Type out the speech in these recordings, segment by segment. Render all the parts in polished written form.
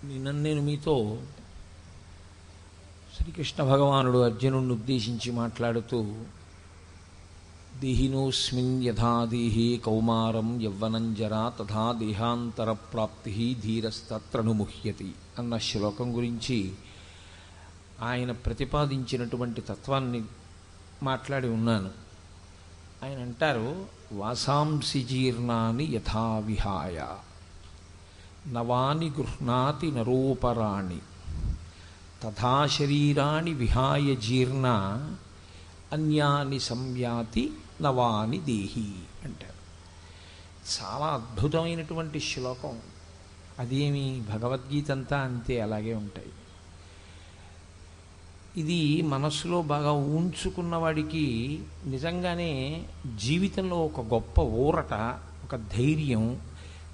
నేను మీతో శ్రీకృష్ణ భగవానుడు అర్జునుడిని ఉద్దేశించి మాట్లాడుతూ దేహినోస్మిన్ యథా దేహే కౌమారం యవ్వనం జరా తథా దేహాంతర ప్రాప్తి ధీరస్తత్రను ముహ్యతి అన్న శ్లోకం గురించి ఆయన ప్రతిపాదించినటువంటి తత్వాన్ని మాట్లాడి ఉన్నాను. ఆయన అంటారు, వాసాంసి జీర్ణాని యథా విహాయ నవాని గృహ్ణాతి నరోపరాణి తథా శరీరాణి విహాయ జీర్ణ అన్యాని సంయాతి నవాని దేహి అంటారు. చాలా అద్భుతమైనటువంటి శ్లోకం. అదేమి భగవద్గీత అంతా అంతే, అలాగే ఉంటాయి. ఇది మనస్సులో బాగా ఊంచుకున్న వాడికి నిజంగానే జీవితంలో ఒక గొప్ప ఊరట, ఒక ధైర్యం,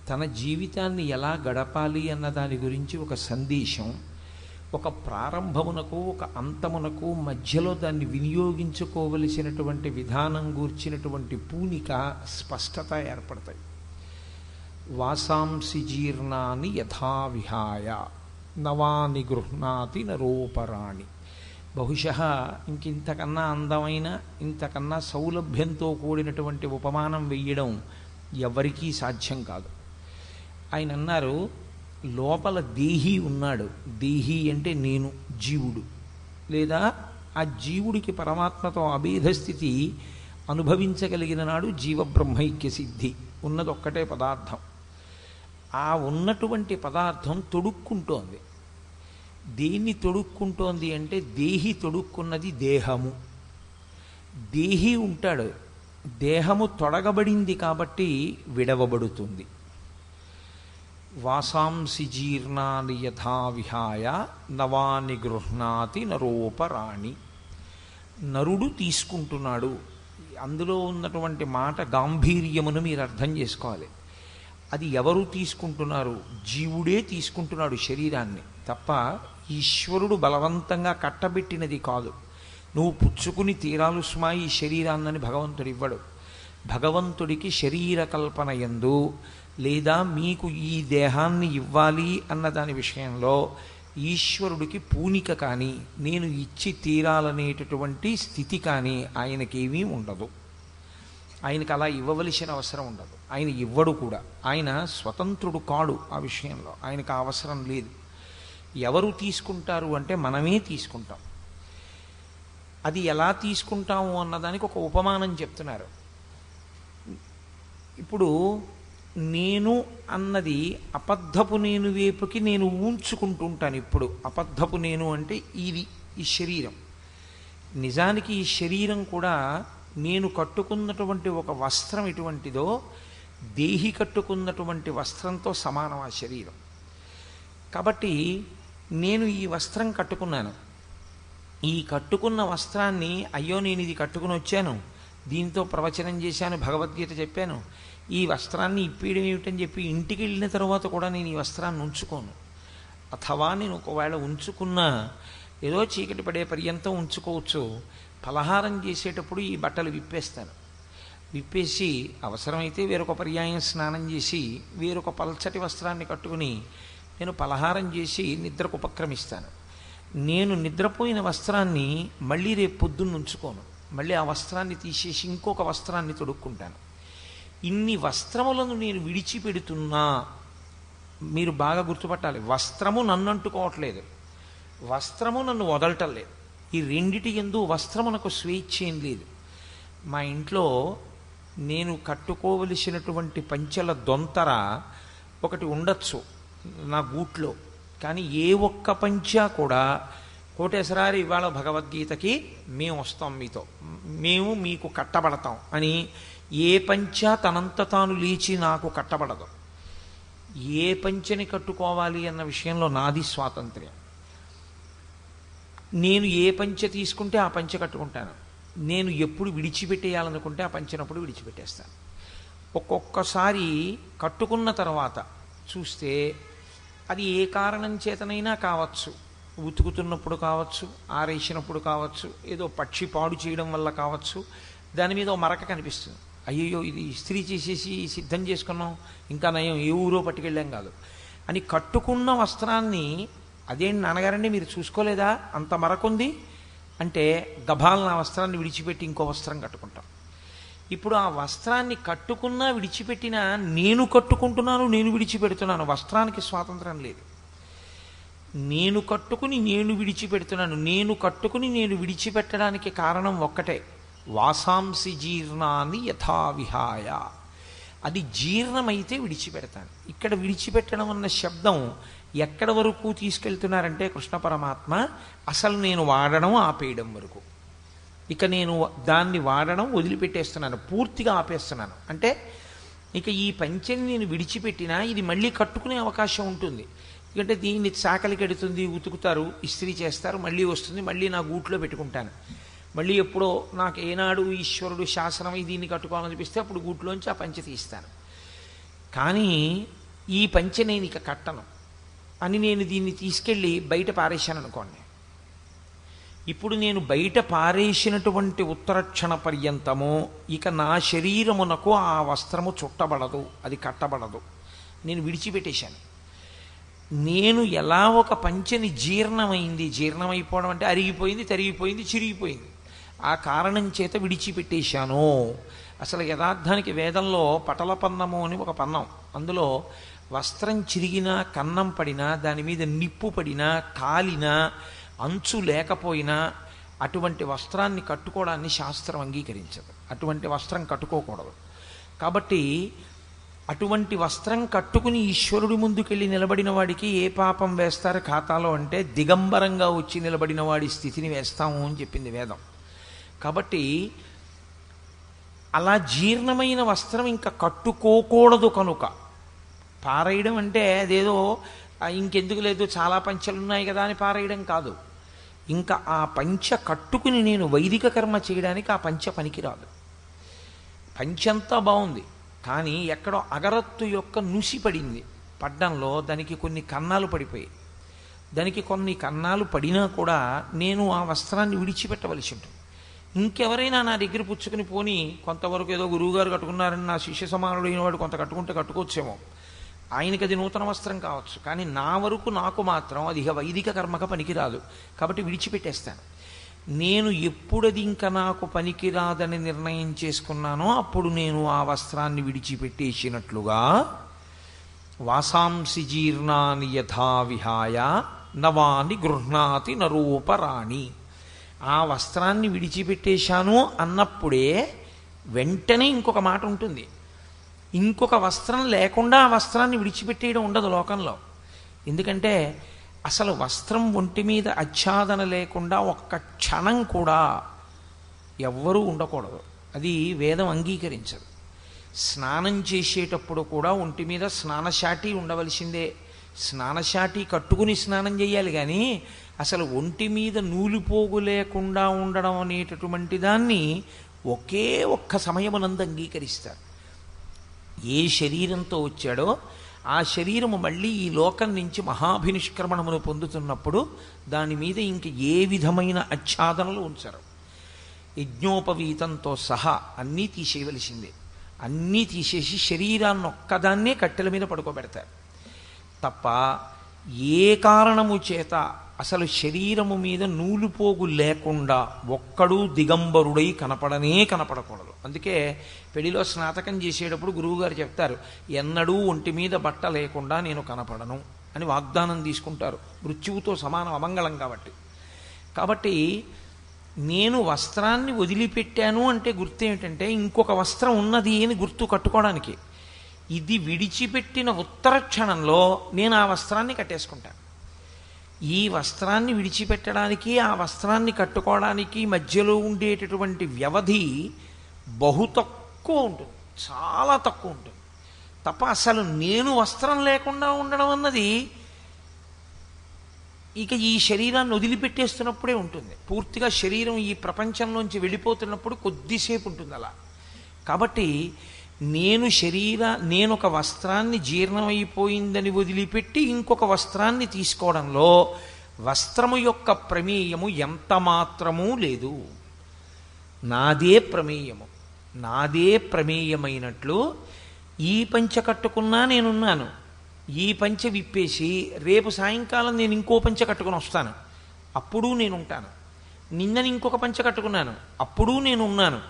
తన జీవితాన్ని ఎలా గడపాలి అన్న దాని గురించి ఒక సందేశం, ఒక ప్రారంభమునకు ఒక అంతమునకు మధ్యలో దాన్ని వినియోగించుకోవలసినటువంటి విధానం గూర్చినటువంటి పూనిక, స్పష్టత ఏర్పడతాయి. వాసాంసి జీర్ణాని యథా విహాయ నవాని గృహ్ణాతి నరోపరాణి. బహుశः ఇంకింతకన్నా అందమైన, ఇంతకన్నా సౌలభ్యంతో కూడినటువంటి ఉపమానం వెయ్యడం ఎవరికీ సాధ్యం కాదు. ఆయన అన్నారు, లోపల దేహి ఉన్నాడు. దేహి అంటే నేను, జీవుడు, లేదా ఆ జీవుడికి పరమాత్మతో అభేద స్థితి అనుభవించగలిగిన నాడు జీవబ్రహ్మైక్య సిద్ధి. ఉన్నదొక్కటే పదార్థం. ఆ ఉన్నటువంటి పదార్థం తొడుక్కుంటోంది. దేన్ని తొడుక్కుంటోంది అంటే దేహి తొడుక్కున్నది దేహము. దేహి ఉంటాడు, దేహము తొడగబడింది కాబట్టి విడవబడుతుంది. వాసాంసి జీర్ణాని యథా విహాయ నవాని గృహ్ణాతి నరోపరాణి. నరుడు తీసుకుంటున్నాడు. అందులో ఉన్నటువంటి మాట గాంభీర్యమును మీరు అర్థం చేసుకోవాలి. అది ఎవరు తీసుకుంటున్నారు? జీవుడే తీసుకుంటున్నాడు శరీరాన్ని తప్ప ఈశ్వరుడు బలవంతంగా కట్టబెట్టినది కాదు. నువ్వు పుచ్చుకుని తీరాలు స్మా ఈ శరీరాన్నని భగవంతుడు ఇవ్వడు. భగవంతుడికి శరీర కల్పన యందు, లేదా మీకు ఈ దేహాన్ని ఇవ్వాలి అన్న దాని విషయంలో ఈశ్వరుడికి పూనిక కానీ, నేను ఇచ్చి తీరాలనేటటువంటి స్థితి కానీ ఆయనకేమీ ఉండదు. ఆయనకు అలా ఇవ్వవలసిన అవసరం ఉండదు. ఆయన ఇవ్వడు కూడా. ఆయన స్వతంత్రుడు కాడు. ఆ విషయంలో ఆయనకు ఆ అవసరం లేదు. ఎవరు తీసుకుంటారు అంటే మనమే తీసుకుంటాం. అది ఎలా తీసుకుంటాము అన్నదానికి ఒక ఉపమానం చెప్తున్నారు. ఇప్పుడు నేను అన్నది అబద్ధపు నేను వైపుకి నేను ఊంచుకుంటుంటాను. ఇప్పుడు అబద్ధపు నేను అంటే ఇది ఈ శరీరం. నిజానికి ఈ శరీరం కూడా నేను కట్టుకున్నటువంటి ఒక వస్త్రం ఎటువంటిదో దేహి కట్టుకున్నటువంటి వస్త్రంతో సమానం ఆ శరీరం. కాబట్టి నేను ఈ వస్త్రం కట్టుకున్నాను. ఈ కట్టుకున్న వస్త్రాన్ని, అయ్యో నేను ఇది కట్టుకుని వచ్చాను, దీంతో ప్రవచనం చేశాను, భగవద్గీత చెప్పాను, ఈ వస్త్రాన్ని ఇప్పేయడం ఏమిటని చెప్పి ఇంటికి వెళ్ళిన తర్వాత కూడా నేను ఈ వస్త్రాన్ని ఉంచుకోను. అథవా నేను ఒకవేళ ఉంచుకున్నా ఏదో చీకటి పడే పర్యంతం ఉంచుకోవచ్చు. ఫలహారం చేసేటప్పుడు ఈ బట్టలు విప్పేస్తాను. విప్పేసి అవసరమైతే వేరొక పర్యాయం స్నానం చేసి వేరొక పల్చటి వస్త్రాన్ని కట్టుకుని నేను పలహారం చేసి నిద్రకు ఉపక్రమిస్తాను. నేను నిద్రపోయిన వస్త్రాన్ని మళ్ళీ రేపు పొద్దున్న ఉంచుకోను. మళ్ళీ ఆ వస్త్రాన్ని తీసేసి ఇంకొక వస్త్రాన్ని తొడుక్కుంటాను. ఇన్ని వస్త్రములను నేను విడిచిపెడుతున్నా. మీరు బాగా గుర్తుపట్టాలి, వస్త్రము నన్ను అంటుకోవట్లేదు, వస్త్రము నన్ను వదలటం లేదు. ఈ రెండిటి యందు వస్త్రమునకు స్వేచ్ఛ ఏం లేదు. మా ఇంట్లో నేను కట్టుకోవలసినటువంటి పంచెల దొంతర ఒకటి ఉండొచ్చు నా గూట్లో, కానీ ఏ ఒక్క పంచా కూడా కోటేశ్వరారి ఇవాళ భగవద్గీతకి మేము వస్తాం, మీతో మేము మీకు కట్టబడతాం అని ఏ పంచా తనంత తాను లేచి నాకు కట్టబడదు. ఏ పంచని కట్టుకోవాలి అన్న విషయంలో నాది స్వాతంత్ర్యం. నేను ఏ పంచె తీసుకుంటే ఆ పంచె కట్టుకుంటాను. నేను ఎప్పుడు విడిచిపెట్టేయాలనుకుంటే ఆ పంచినప్పుడు విడిచిపెట్టేస్తాను. ఒక్కొక్కసారి కట్టుకున్న తర్వాత చూస్తే అది ఏ కారణం చేతనైనా కావచ్చు, ఉతుకుతున్నప్పుడు కావచ్చు, ఆరేసినప్పుడు కావచ్చు, ఏదో పక్షి పాడు చేయడం వల్ల కావచ్చు, దాని మీద ఓ మరక కనిపిస్తుంది. అయ్యయ్యో ఇది ఇస్త్రీ చేసేసి సిద్ధం చేసుకున్నాం, ఇంకా నయం ఏ ఊరో పట్టుకెళ్ళాం కాదు. అని కట్టుకున్న వస్త్రాన్ని అదేంటి నాన్నగారండి మీరు చూసుకోలేదా అంత మరకుంది అంటే గభాలను ఆ వస్త్రాన్ని విడిచిపెట్టి ఇంకో వస్త్రం కట్టుకుంటాం. ఇప్పుడు ఆ వస్త్రాన్ని కట్టుకున్నా విడిచిపెట్టినా నేను కట్టుకుంటున్నాను, నేను విడిచిపెడుతున్నాను. వస్త్రానికి స్వాతంత్రం లేదు. నేను కట్టుకుని నేను విడిచిపెడుతున్నాను. నేను కట్టుకుని నేను విడిచిపెట్టడానికి కారణం ఒక్కటే, వాసాంసి జీర్ణాన్ని యథావిహాయ. అది జీర్ణమైతే విడిచిపెడతాను. ఇక్కడ విడిచిపెట్టడం అన్న శబ్దం ఎక్కడ వరకు తీసుకెళ్తున్నారంటే కృష్ణ పరమాత్మ అసలు నేను వాడడం ఆపేయడం వరకు. ఇక నేను దాన్ని వాడడం వదిలిపెట్టేస్తున్నాను, పూర్తిగా ఆపేస్తున్నాను. అంటే ఇక ఈ పంచెని నేను విడిచిపెట్టినా ఇది మళ్ళీ కట్టుకునే అవకాశం ఉంటుంది. ఎందుకంటే దీన్ని చాకలికి ఎడుతుంది, ఉతుకుతారు, ఇస్త్రీ చేస్తారు, మళ్ళీ వస్తుంది, మళ్ళీ నా గూట్లో పెట్టుకుంటాను. మళ్ళీ ఎప్పుడో నాకు ఏనాడు ఈశ్వరుడు శాసనం దీన్ని కట్టుకోవాలనిపిస్తే అప్పుడు గూట్లోంచి ఆ పంచె తీస్తాను. కానీ ఈ పంచె నేను ఇక కట్టను అని నేను దీన్ని తీసుకెళ్ళి బయట పారేశాను అనుకోండి. ఇప్పుడు నేను బయట పారేసినటువంటి ఉత్తరక్షణ పర్యంతము ఇక నా శరీరమునకు ఆ వస్త్రము చుట్టబడదు, అది కట్టబడదు. నేను విడిచిపెట్టేశాను. నేను ఎలా ఒక పంచెని జీర్ణమైంది, జీర్ణమైపోవడం అంటే అరిగిపోయింది, తరిగిపోయింది, చిరిగిపోయింది, ఆ కారణం చేత విడిచిపెట్టేశాను. అసలు యథార్థానికి వేదంలో పటల పన్నము అని ఒక పన్నం, అందులో వస్త్రం చిరిగినా, కన్నం పడినా, దాని మీద నిప్పు పడినా, కాలినా, అంచు లేకపోయినా అటువంటి వస్త్రాన్ని కట్టుకోవడాన్ని శాస్త్రం అంగీకరించదు. అటువంటి వస్త్రం కట్టుకోకూడదు. కాబట్టి అటువంటి వస్త్రం కట్టుకుని ఈశ్వరుడి ముందుకెళ్ళి నిలబడిన వాడికి ఏ పాపం వేస్తారు ఖాతాలో అంటే దిగంబరంగా వచ్చి నిలబడిన వాడి స్థితిని వేస్తాము అని చెప్పింది వేదం. కాబట్టి అలా జీర్ణమైన వస్త్రం ఇంకా కట్టుకోకూడదు. కనుక పారేయడం అంటే అదేదో ఇంకెందుకు లేదు చాలా పంచెలు ఉన్నాయి కదా అని పారేయడం కాదు. ఇంకా ఆ పంచ కట్టుకుని నేను వైదిక కర్మ చేయడానికి ఆ పంచ పనికిరాదు. పంచంతా బాగుంది, కానీ ఎక్కడో అగరత్తు యొక్క నుసి పడింది. పడ్డంలో దానికి కొన్ని కన్నాలు పడిపోయాయి. దానికి కొన్ని కన్నాలు పడినా కూడా నేను ఆ వస్త్రాన్ని విడిచిపెట్టవలసి ఉంటుంది. ఇంకెవరైనా నా దగ్గర పుచ్చుకుని పోని కొంతవరకు ఏదో గురువుగారు కట్టుకున్నారని నా శిష్య సమానుడైన వాడు కొంత కట్టుకుంటే కట్టుకోవచ్చేమో, ఆయనకి అది నూతన వస్త్రం కావచ్చు, కానీ నా వరకు నాకు మాత్రం అది ఇక వైదిక కర్మక పనికిరాదు. కాబట్టి విడిచిపెట్టేస్తాను. నేను ఎప్పుడది ఇంకా నాకు పనికిరాదని నిర్ణయం చేసుకున్నానో అప్పుడు నేను ఆ వస్త్రాన్ని విడిచిపెట్టేసినట్లుగా వాసాంసి జీర్ణాని యథా విహాయ నవాని గృహ్ణాతి నరూపరాణి. ఆ వస్త్రాన్ని విడిచిపెట్టేశాను అన్నప్పుడే వెంటనే ఇంకొక మాట ఉంటుంది. ఇంకొక వస్త్రం లేకుండా ఆ వస్త్రాన్ని విడిచిపెట్టేయడం ఉండదు లోకంలో. ఎందుకంటే అసలు వస్త్రం ఒంటి మీద ఆచ్ఛాదన లేకుండా ఒక్క క్షణం కూడా ఎవ్వరూ ఉండకూడదు. అది వేదం అంగీకరించదు. స్నానం చేసేటప్పుడు కూడా ఒంటి మీద స్నానశాటి ఉండవలసిందే. స్నానశాటి కట్టుకుని స్నానం చేయాలి, కానీ అసలు ఒంటి మీద నూలుపోగు లేకుండా ఉండడం అనేటటువంటి దాన్ని ఒకే ఒక్క సమయమునందు అంగీకరిస్తారు. ఏ శరీరంతో వచ్చాడో ఆ శరీరము మళ్ళీ ఈ లోకం నుంచి మహాభినిష్క్రమణమును పొందుతున్నప్పుడు దాని మీద ఇంక ఏ విధమైన ఆచ్ఛాదనలు ఉంచరు. యజ్ఞోపవీతంతో సహా అన్నీ తీసేయవలసిందే. అన్నీ తీసేసి శరీరాన్ని ఒక్కదాన్నే కట్టెల మీద పడుకోబెడతారు తప్ప ఏ కారణము చేత అసలు శరీరము మీద నూలుపోగు లేకుండా ఒక్కడూ దిగంబరుడై కనపడకూడదు. అందుకే పెళ్లిలో స్నాతకం చేసేటప్పుడు గురువుగారు చెప్తారు, ఎన్నడూ ఒంటి మీద బట్ట లేకుండా నేను కనపడను అని వాగ్దానం తీసుకుంటారు. మృత్యువుతో సమానం, అమంగళం కాబట్టి నేను వస్త్రాన్ని వదిలిపెట్టాను అంటే గుర్తు ఏమిటంటే ఇంకొక వస్త్రం ఉన్నది అని గుర్తు కట్టుకోవడానికి. ఇది విడిచిపెట్టిన ఉత్తర క్షణంలో నేను ఆ వస్త్రాన్ని కట్టేసుకుంటాను. ఈ వస్త్రాన్ని విడిచిపెట్టడానికి ఆ వస్త్రాన్ని కట్టుకోవడానికి మధ్యలో ఉండేటటువంటి వ్యవధి బహు తక్కువ ఉంటుంది, చాలా తక్కువ ఉంటుంది తప్ప అసలు నేను వస్త్రం లేకుండా ఉండడం అన్నది ఇక ఈ శరీరాన్ని వదిలిపెట్టేస్తున్నప్పుడే ఉంటుంది. పూర్తిగా శరీరం ఈ ప్రపంచంలోంచి వెళ్ళిపోతున్నప్పుడు కొద్దిసేపు ఉంటుంది అలా. కాబట్టి నేను ఒక వస్త్రాన్ని జీర్ణమైపోయిందని వదిలిపెట్టి ఇంకొక వస్త్రాన్ని తీసుకోవడంలో వస్త్రము యొక్క ప్రమేయము ఎంత మాత్రమూ లేదు. నాదే ప్రమేయము. నాదే ప్రమేయమైనట్లు ఈ పంచ కట్టుకున్నా నేనున్నాను, ఈ పంచె విప్పేసి రేపు సాయంకాలం నేను ఇంకో పంచె కట్టుకుని వస్తాను, అప్పుడు నేను ఉంటాను. నిన్నని ఇంకొక పంచె కట్టుకున్నాను, అప్పుడు నేను ఉన్నాను.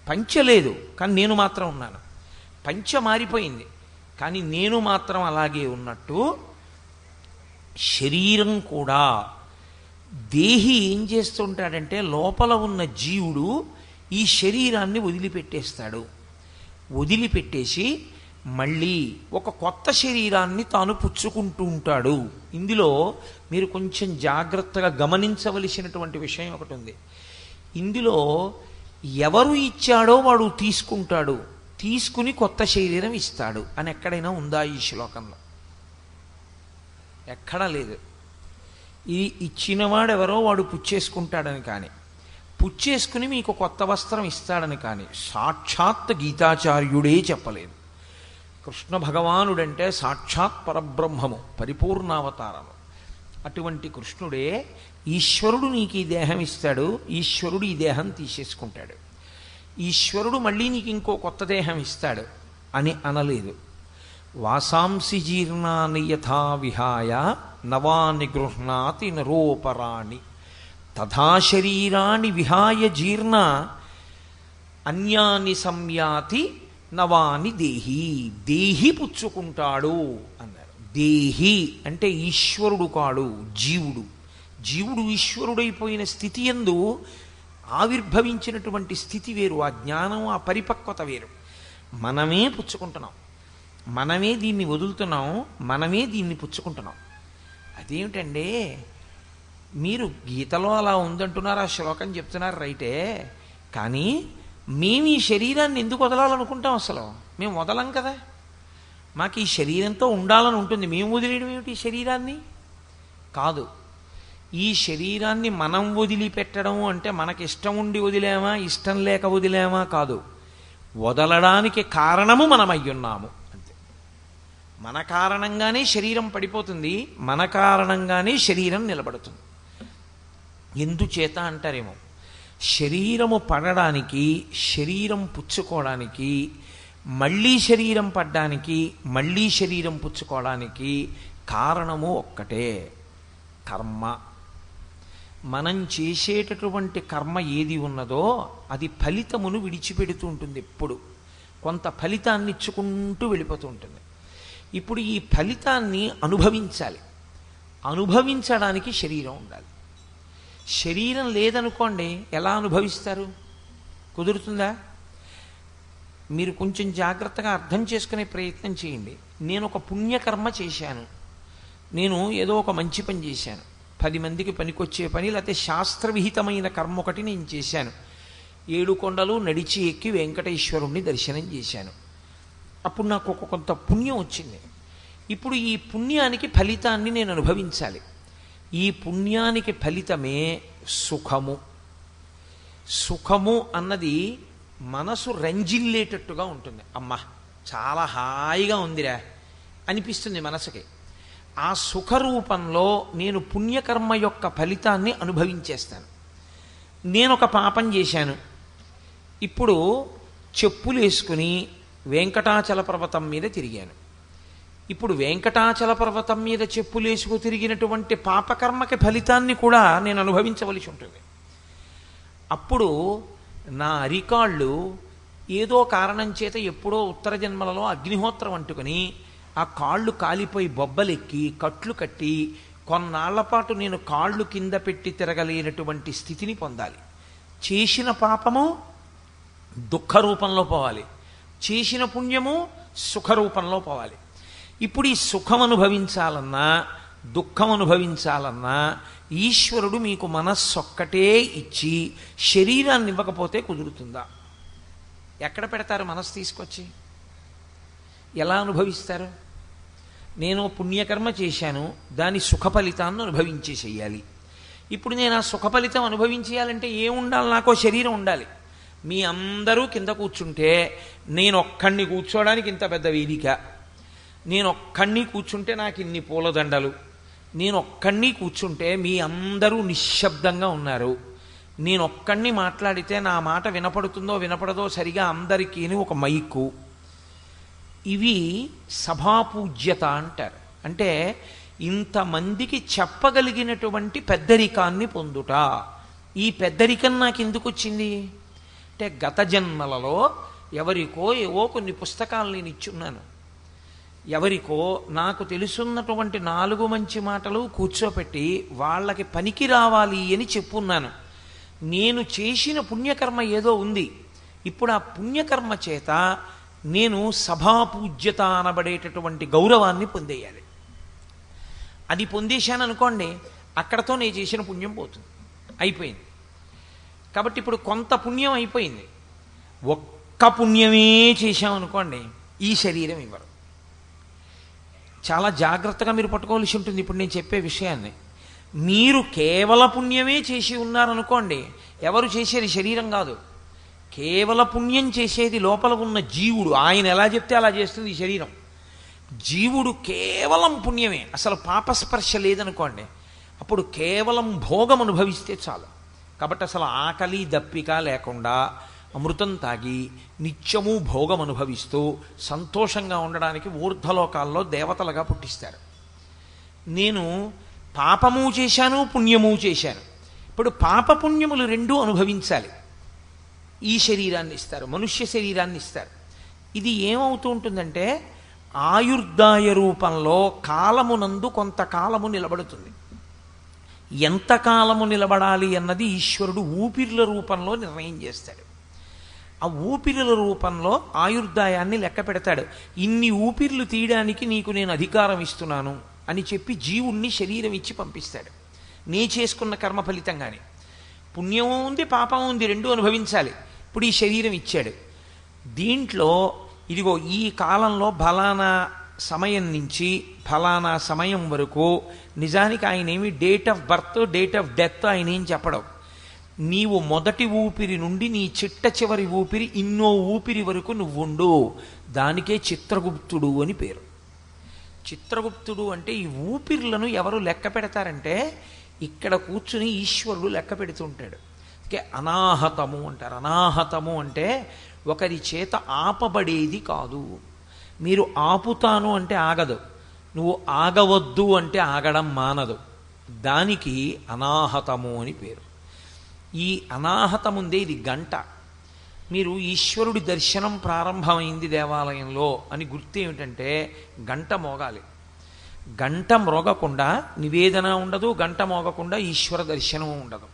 పంచె లేదు కానీ నేను మాత్రం ఉన్నాను. పంచె మారిపోయింది కానీ నేను మాత్రం అలాగే ఉన్నట్టు శరీరం కూడా. దేహి ఏం చేస్తుంటాడంటే లోపల ఉన్న జీవుడు ఈ శరీరాన్ని వదిలిపెట్టేస్తాడు. వదిలిపెట్టేసి మళ్ళీ ఒక కొత్త శరీరాన్ని తాను పుచ్చుకుంటూ ఉంటాడు. ఇందులో మీరు కొంచెం జాగ్రత్తగా గమనించవలసినటువంటి విషయం ఒకటి ఉంది. ఇందులో ఎవరు ఇచ్చాడో వాడు తీసుకుంటాడు, తీసుకుని కొత్త శరీరం ఇస్తాడు అని ఎక్కడైనా ఉందా ఈ శ్లోకంలో? ఎక్కడా లేదు. ఈ ఇచ్చినవాడెవరో వాడు పుచ్చేసుకుంటాడని కానీ, పుచ్చేసుకుని మీకు కొత్త వస్త్రం ఇస్తాడని కానీ సాక్షాత్ గీతాచార్యుడే చెప్పలేదు. కృష్ణ భగవానుడంటే సాక్షాత్ పరబ్రహ్మము, పరిపూర్ణావతారము. అటువంటి కృష్ణుడే ఈశ్వరుడు నీకు ఈ దేహం ఇస్తాడు, ఈశ్వరుడు ఈ దేహం తీసేసుకుంటాడు, ఈశ్వరుడు మళ్ళీ నీకు ఇంకో కొత్త దేహం ఇస్తాడు అని అనలేదు. వాసాంసి జీర్ణాని యథా విహాయ నవాని గృహ్ణాతి నరోపరాణి తథా శరీరాణి విహాయ జీర్ణ అన్యాని సంయాతి నవాని దేహి. దేహి పుచ్చుకుంటాడు అన్నారు. దేహి అంటే ఈశ్వరుడు కాడు, జీవుడు. జీవుడు ఈశ్వరుడైపోయిన స్థితి యందు ఆవిర్భవించినటువంటి స్థితి వేరు, ఆ జ్ఞానం, ఆ పరిపక్వత వేరు. మనమే పుచ్చుకుంటున్నాం, మనమే దీన్ని వదులుతున్నాం, మనమే దీన్ని పుచ్చుకుంటున్నాం. అదేమిటండి, మీరు గీతలో అలా ఉందంటున్నారు, ఆ శ్లోకం చెప్తున్నారు రైటే, కానీ మేము ఈ శరీరాన్ని ఎందుకు వదలాలనుకుంటాం? అసలు మేము వదలం కదా, మాకు ఈ శరీరంతో ఉండాలని ఉంటుంది. మేము వదిలేయడం ఏమిటి ఈ శరీరాన్ని? కాదు, ఈ శరీరాన్ని మనం వదిలిపెట్టడం అంటే మనకి ఇష్టం ఉండి వదిలేమా, ఇష్టం లేక వదిలేమా కాదు. వదలడానికి కారణము మనం అయ్యున్నాము అంతే. మన కారణంగానే శరీరం పడిపోతుంది, మన కారణంగానే శరీరం నిలబడుతుంది. ఎందుచేత అంటారేమో, శరీరము పడడానికి, శరీరం పుచ్చుకోవడానికి, మళ్ళీ శరీరం పడ్డానికి, మళ్ళీ శరీరం పుచ్చుకోవడానికి కారణము ఒక్కటే, కర్మ. మనం చేసేటటువంటి కర్మ ఏది ఉన్నదో అది ఫలితమును విడిచిపెడుతూ ఉంటుంది. ఎప్పుడు కొంత ఫలితాన్ని ఇచ్చుకుంటూ వెళ్ళిపోతూ ఉంటుంది. ఇప్పుడు ఈ ఫలితాన్ని అనుభవించాలి, అనుభవించడానికి శరీరం ఉండాలి. శరీరం లేదనుకోండి, ఎలా అనుభవిస్తారు? కుదురుతుందా? మీరు కొంచెం జాగ్రత్తగా అర్థం చేసుకునే ప్రయత్నం చేయండి. నేను ఒక పుణ్యకర్మ చేశాను, నేను ఏదో ఒక మంచి పని చేశాను, 10 మందికి పనికొచ్చే పని, లేకపోతే శాస్త్రవిహితమైన కర్మ ఒకటి నేను చేశాను. 7 కొండలు నడిచి ఎక్కి వెంకటేశ్వరుణ్ణి దర్శనం చేశాను. అప్పుడు నాకు ఒక కొంత పుణ్యం వచ్చింది. ఇప్పుడు ఈ పుణ్యానికి ఫలితాన్ని నేను అనుభవించాలి. ఈ పుణ్యానికి ఫలితమే సుఖము. సుఖము అన్నది మనసు రంజిల్లేటట్టుగా ఉంటుంది. అమ్మా చాలా హాయిగా ఉందిరా అనిపిస్తుంది మనసుకి. ఆ సుఖరూపంలో నేను పుణ్యకర్మ యొక్క ఫలితాన్ని అనుభవించేస్తాను. నేను ఒక పాపం చేశాను, ఇప్పుడు చెప్పులు వేసుకుని వెంకటాచల పర్వతం మీద తిరిగాను. ఇప్పుడు వెంకటాచల పర్వతం మీద చెప్పులేసుకు తిరిగినటువంటి పాపకర్మకి ఫలితాన్ని కూడా నేను అనుభవించవలసి ఉంటుంది. అప్పుడు నా అరికాళ్ళు ఏదో కారణం చేత ఎప్పుడో ఉత్తర జన్మలలో అగ్నిహోత్రం అంటుకుని ఆ కాళ్ళు కాలిపోయి బొబ్బలెక్కి కట్లు కట్టి కొన్నాళ్ల పాటు నేను కాళ్ళు కింద పెట్టి తిరగలేనటువంటి స్థితిని పొందాలి. చేసిన పాపము దుఃఖ రూపంలో పోవాలి, చేసిన పుణ్యము సుఖరూపంలో పోవాలి. ఇప్పుడు ఈ సుఖం అనుభవించాలన్నా దుఃఖం అనుభవించాలన్నా ఈశ్వరుడు మీకు మనస్సొక్కటే ఇచ్చి శరీరాన్ని ఇవ్వకపోతే కుదురుతుందా? ఎక్కడ పెడతారు మనస్సు తీసుకొచ్చి? ఎలా అనుభవిస్తారు? నేను పుణ్యకర్మ చేశాను, దాని సుఖ ఫలితాన్ని అనుభవించేసేయాలి. ఇప్పుడు నేను ఆ సుఖ ఫలితం అనుభవించేయాలంటే ఏముండాలి? నాకో శరీరం ఉండాలి. మీ అందరూ కింద కూర్చుంటే నేను ఒక్కడిని కూర్చోవడానికి ఇంత పెద్ద వేదిక, నేను ఒక్కడిని కూర్చుంటే నాకు ఇన్ని పూలదండలు, నేను ఒక్కడిని కూర్చుంటే మీ అందరూ నిశ్శబ్దంగా ఉన్నారు, నేను ఒక్కడిని మాట్లాడితే నా మాట వినపడుతుందో వినపడదో సరిగా అందరికీ ఒక మైకు. ఇవి సభాపూజ్యత అంటారు. అంటే ఇంతమందికి చెప్పగలిగినటువంటి పెద్దరికాన్ని పొందుట. ఈ పెద్దరికం నాకు ఎందుకు వచ్చింది అంటే గత జన్మలలో ఎవరికో ఏవో కొన్ని పుస్తకాలు నేను ఇచ్చున్నాను. ఎవరికో నాకు తెలుసున్నటువంటి 4 మంచి మాటలు కూర్చోపెట్టి వాళ్ళకి పనికి రావాలి అని చెప్పున్నాను. నేను చేసిన పుణ్యకర్మ ఏదో ఉంది. ఇప్పుడు ఆ పుణ్యకర్మ చేత నేను సభాపూజ్యత అనబడేటటువంటి గౌరవాన్ని పొందేయాలి. అది పొందేశాను అనుకోండి, అక్కడతో నేను చేసిన పుణ్యం పోతుంది, అయిపోయింది. కాబట్టి ఇప్పుడు కొంత పుణ్యం అయిపోయింది. ఒక్క పుణ్యమే చేశామనుకోండి, ఈ శరీరం ఇవ్వరు. చాలా జాగ్రత్తగా మీరు పట్టుకోవాల్సి ఉంటుంది ఇప్పుడు నేను చెప్పే విషయాన్ని. మీరు కేవల పుణ్యమే చేసి ఉన్నారనుకోండి, ఎవరు చేసేది శరీరం కాదు, కేవల పుణ్యం చేసేది లోపల ఉన్న జీవుడు. ఆయన ఎలా చెప్తే అలా చేస్తుంది ఈ శరీరం. జీవుడు కేవలం పుణ్యమే, అసలు పాపస్పర్శ లేదనుకోండి, అప్పుడు కేవలం భోగం అనుభవిస్తే చాలు. కాబట్టి అసలు ఆకలి దప్పిక లేకుండా అమృతం తాగి నిత్యము భోగం అనుభవిస్తూ సంతోషంగా ఉండడానికి ఊర్ధ్వలోకాల్లో దేవతలుగా పుట్టిస్తారు. నేను పాపము చేశాను, పుణ్యము చేశాను. ఇప్పుడు పాపపుణ్యములు రెండూ అనుభవించాలి. ఈ శరీరాన్ని ఇస్తారు, మనుష్య శరీరాన్ని ఇస్తారు. ఇది ఏమవుతూ ఉంటుందంటే ఆయుర్దాయ రూపంలో కాలమునందు కొంతకాలము నిలబడుతుంది. ఎంతకాలము నిలబడాలి అన్నది ఈశ్వరుడు ఊపిరిల రూపంలో నిర్ణయం చేస్తాడు. ఆ ఊపిరిల రూపంలో ఆయుర్దాయాన్ని లెక్క పెడతాడు. ఇన్ని ఊపిర్లు తీయడానికి నీకు నేను అధికారం ఇస్తున్నాను అని చెప్పి జీవుణ్ణి శరీరం ఇచ్చి పంపిస్తాడు. నీ చేసుకున్న కర్మ ఫలితంగానే పుణ్యము ఉంది, పాపము ఉంది, రెండూ అనుభవించాలి. ఇప్పుడు ఈ శరీరం ఇచ్చాడు. దీంట్లో ఇదిగో ఈ కాలంలో ఫలానా సమయం నుంచి ఫలానా సమయం వరకు, నిజానికి ఆయన ఏమి date of birth date of death ఆయన ఏం చెప్పడం. నీవు మొదటి ఊపిరి నుండి నీ చిట్ట చివరి ఊపిరి ఇన్నో ఊపిరి వరకు నువ్వుండు. దానికే చిత్రగుప్తుడు అని పేరు. చిత్రగుప్తుడు అంటే ఈ ఊపిర్లను ఎవరు లెక్క పెడతారంటే ఇక్కడ కూర్చుని ఈశ్వరుడు లెక్క పెడుతుంటాడు. అనాహతము అంటారు. అనాహతము అంటే ఒకరి చేత ఆపబడేది కాదు. మీరు ఆపుతాను అంటే ఆగదు, నువ్వు ఆగవద్దు అంటే ఆగడం మానదు. దానికి అనాహతము అని పేరు. ఈ అనాహతముందే ఇది గంట. మీరు ఈశ్వరుడి దర్శనం ప్రారంభమైంది దేవాలయంలో అని గుర్తు ఏమిటంటే గంట మోగాలి. గంట మ్రోగకుండా నివేదన ఉండదు, గంట మోగకుండా ఈశ్వర దర్శనము ఉండదు.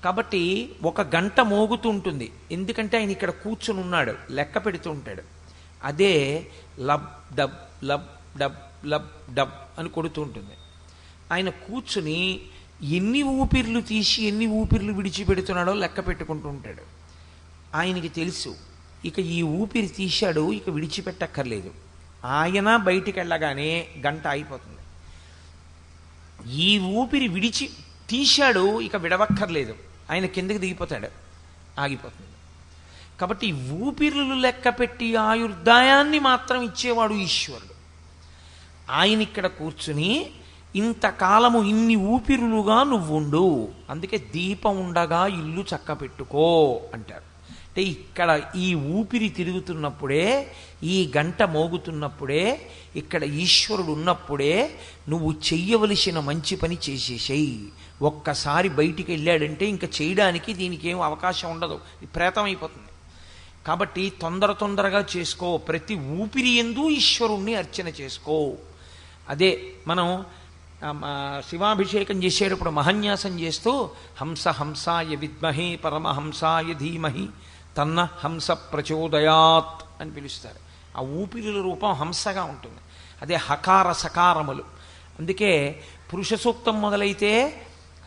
కాబట్టి ఒక గంట మోగుతుంటుంది, ఎందుకంటే ఆయన ఇక్కడ కూర్చుని ఉన్నాడు, లెక్క పెడుతూ ఉంటాడు. అదే lub dub lub dub lub dub అని కొడుతూ ఉంటుంది. ఆయన కూర్చుని ఎన్ని ఊపిర్లు తీసి ఎన్ని ఊపిర్లు విడిచిపెడుతున్నాడో లెక్క పెట్టుకుంటూ ఉంటాడు. ఆయనకి తెలుసు ఇక ఈ ఊపిరి తీశాడు, ఇక విడిచిపెట్టక్కర్లేదు. ఆయన బయటికి వెళ్ళగానే గంట అయిపోతుంది. ఈ ఊపిరి విడిచి తీశాడు, ఇక విడవక్కర్లేదు, ఆయన కిందకి దిగిపోతాడు, ఆగిపోతుంది. కాబట్టి ఊపిరులు లెక్క పెట్టి ఆయుర్దాయాన్ని మాత్రం ఇచ్చేవాడు ఈశ్వరుడు. ఆయన ఇక్కడ కూర్చుని ఇంతకాలము ఇన్ని ఊపిరులుగా నువ్వుండు, అందుకే దీపం ఉండగా ఇల్లు చక్క పెట్టుకో అంటారు. అంటే ఇక్కడ ఈ ఊపిరి తిరుగుతున్నప్పుడే, ఈ గంట మోగుతున్నప్పుడే, ఇక్కడ ఈశ్వరుడు ఉన్నప్పుడే నువ్వు చెయ్యవలసిన మంచి పని చేసేసేయి. ఒక్కసారి బయటికి వెళ్ళాడంటే ఇంకా చేయడానికి దీనికి ఏం అవకాశం ఉండదు, ప్రేతం అయిపోతుంది. కాబట్టి తొందరగా చేసుకో. ప్రతి ఊపిరి యందు ఈశ్వరుణ్ణి అర్చన చేసుకో. అదే మనం శివాభిషేకం చేసేటప్పుడు మహన్యాసం చేస్తూ హంస హంసాయ విద్మహే పరమహంసాయ ధీమహి తన్న హంస ప్రచోదయాత్ అని పిలుస్తారు. ఆ ఊపిరిల రూపం హంసగా ఉంటుంది. అదే హకార సకారములు. అందుకే పురుష సూక్తం మొదలైతే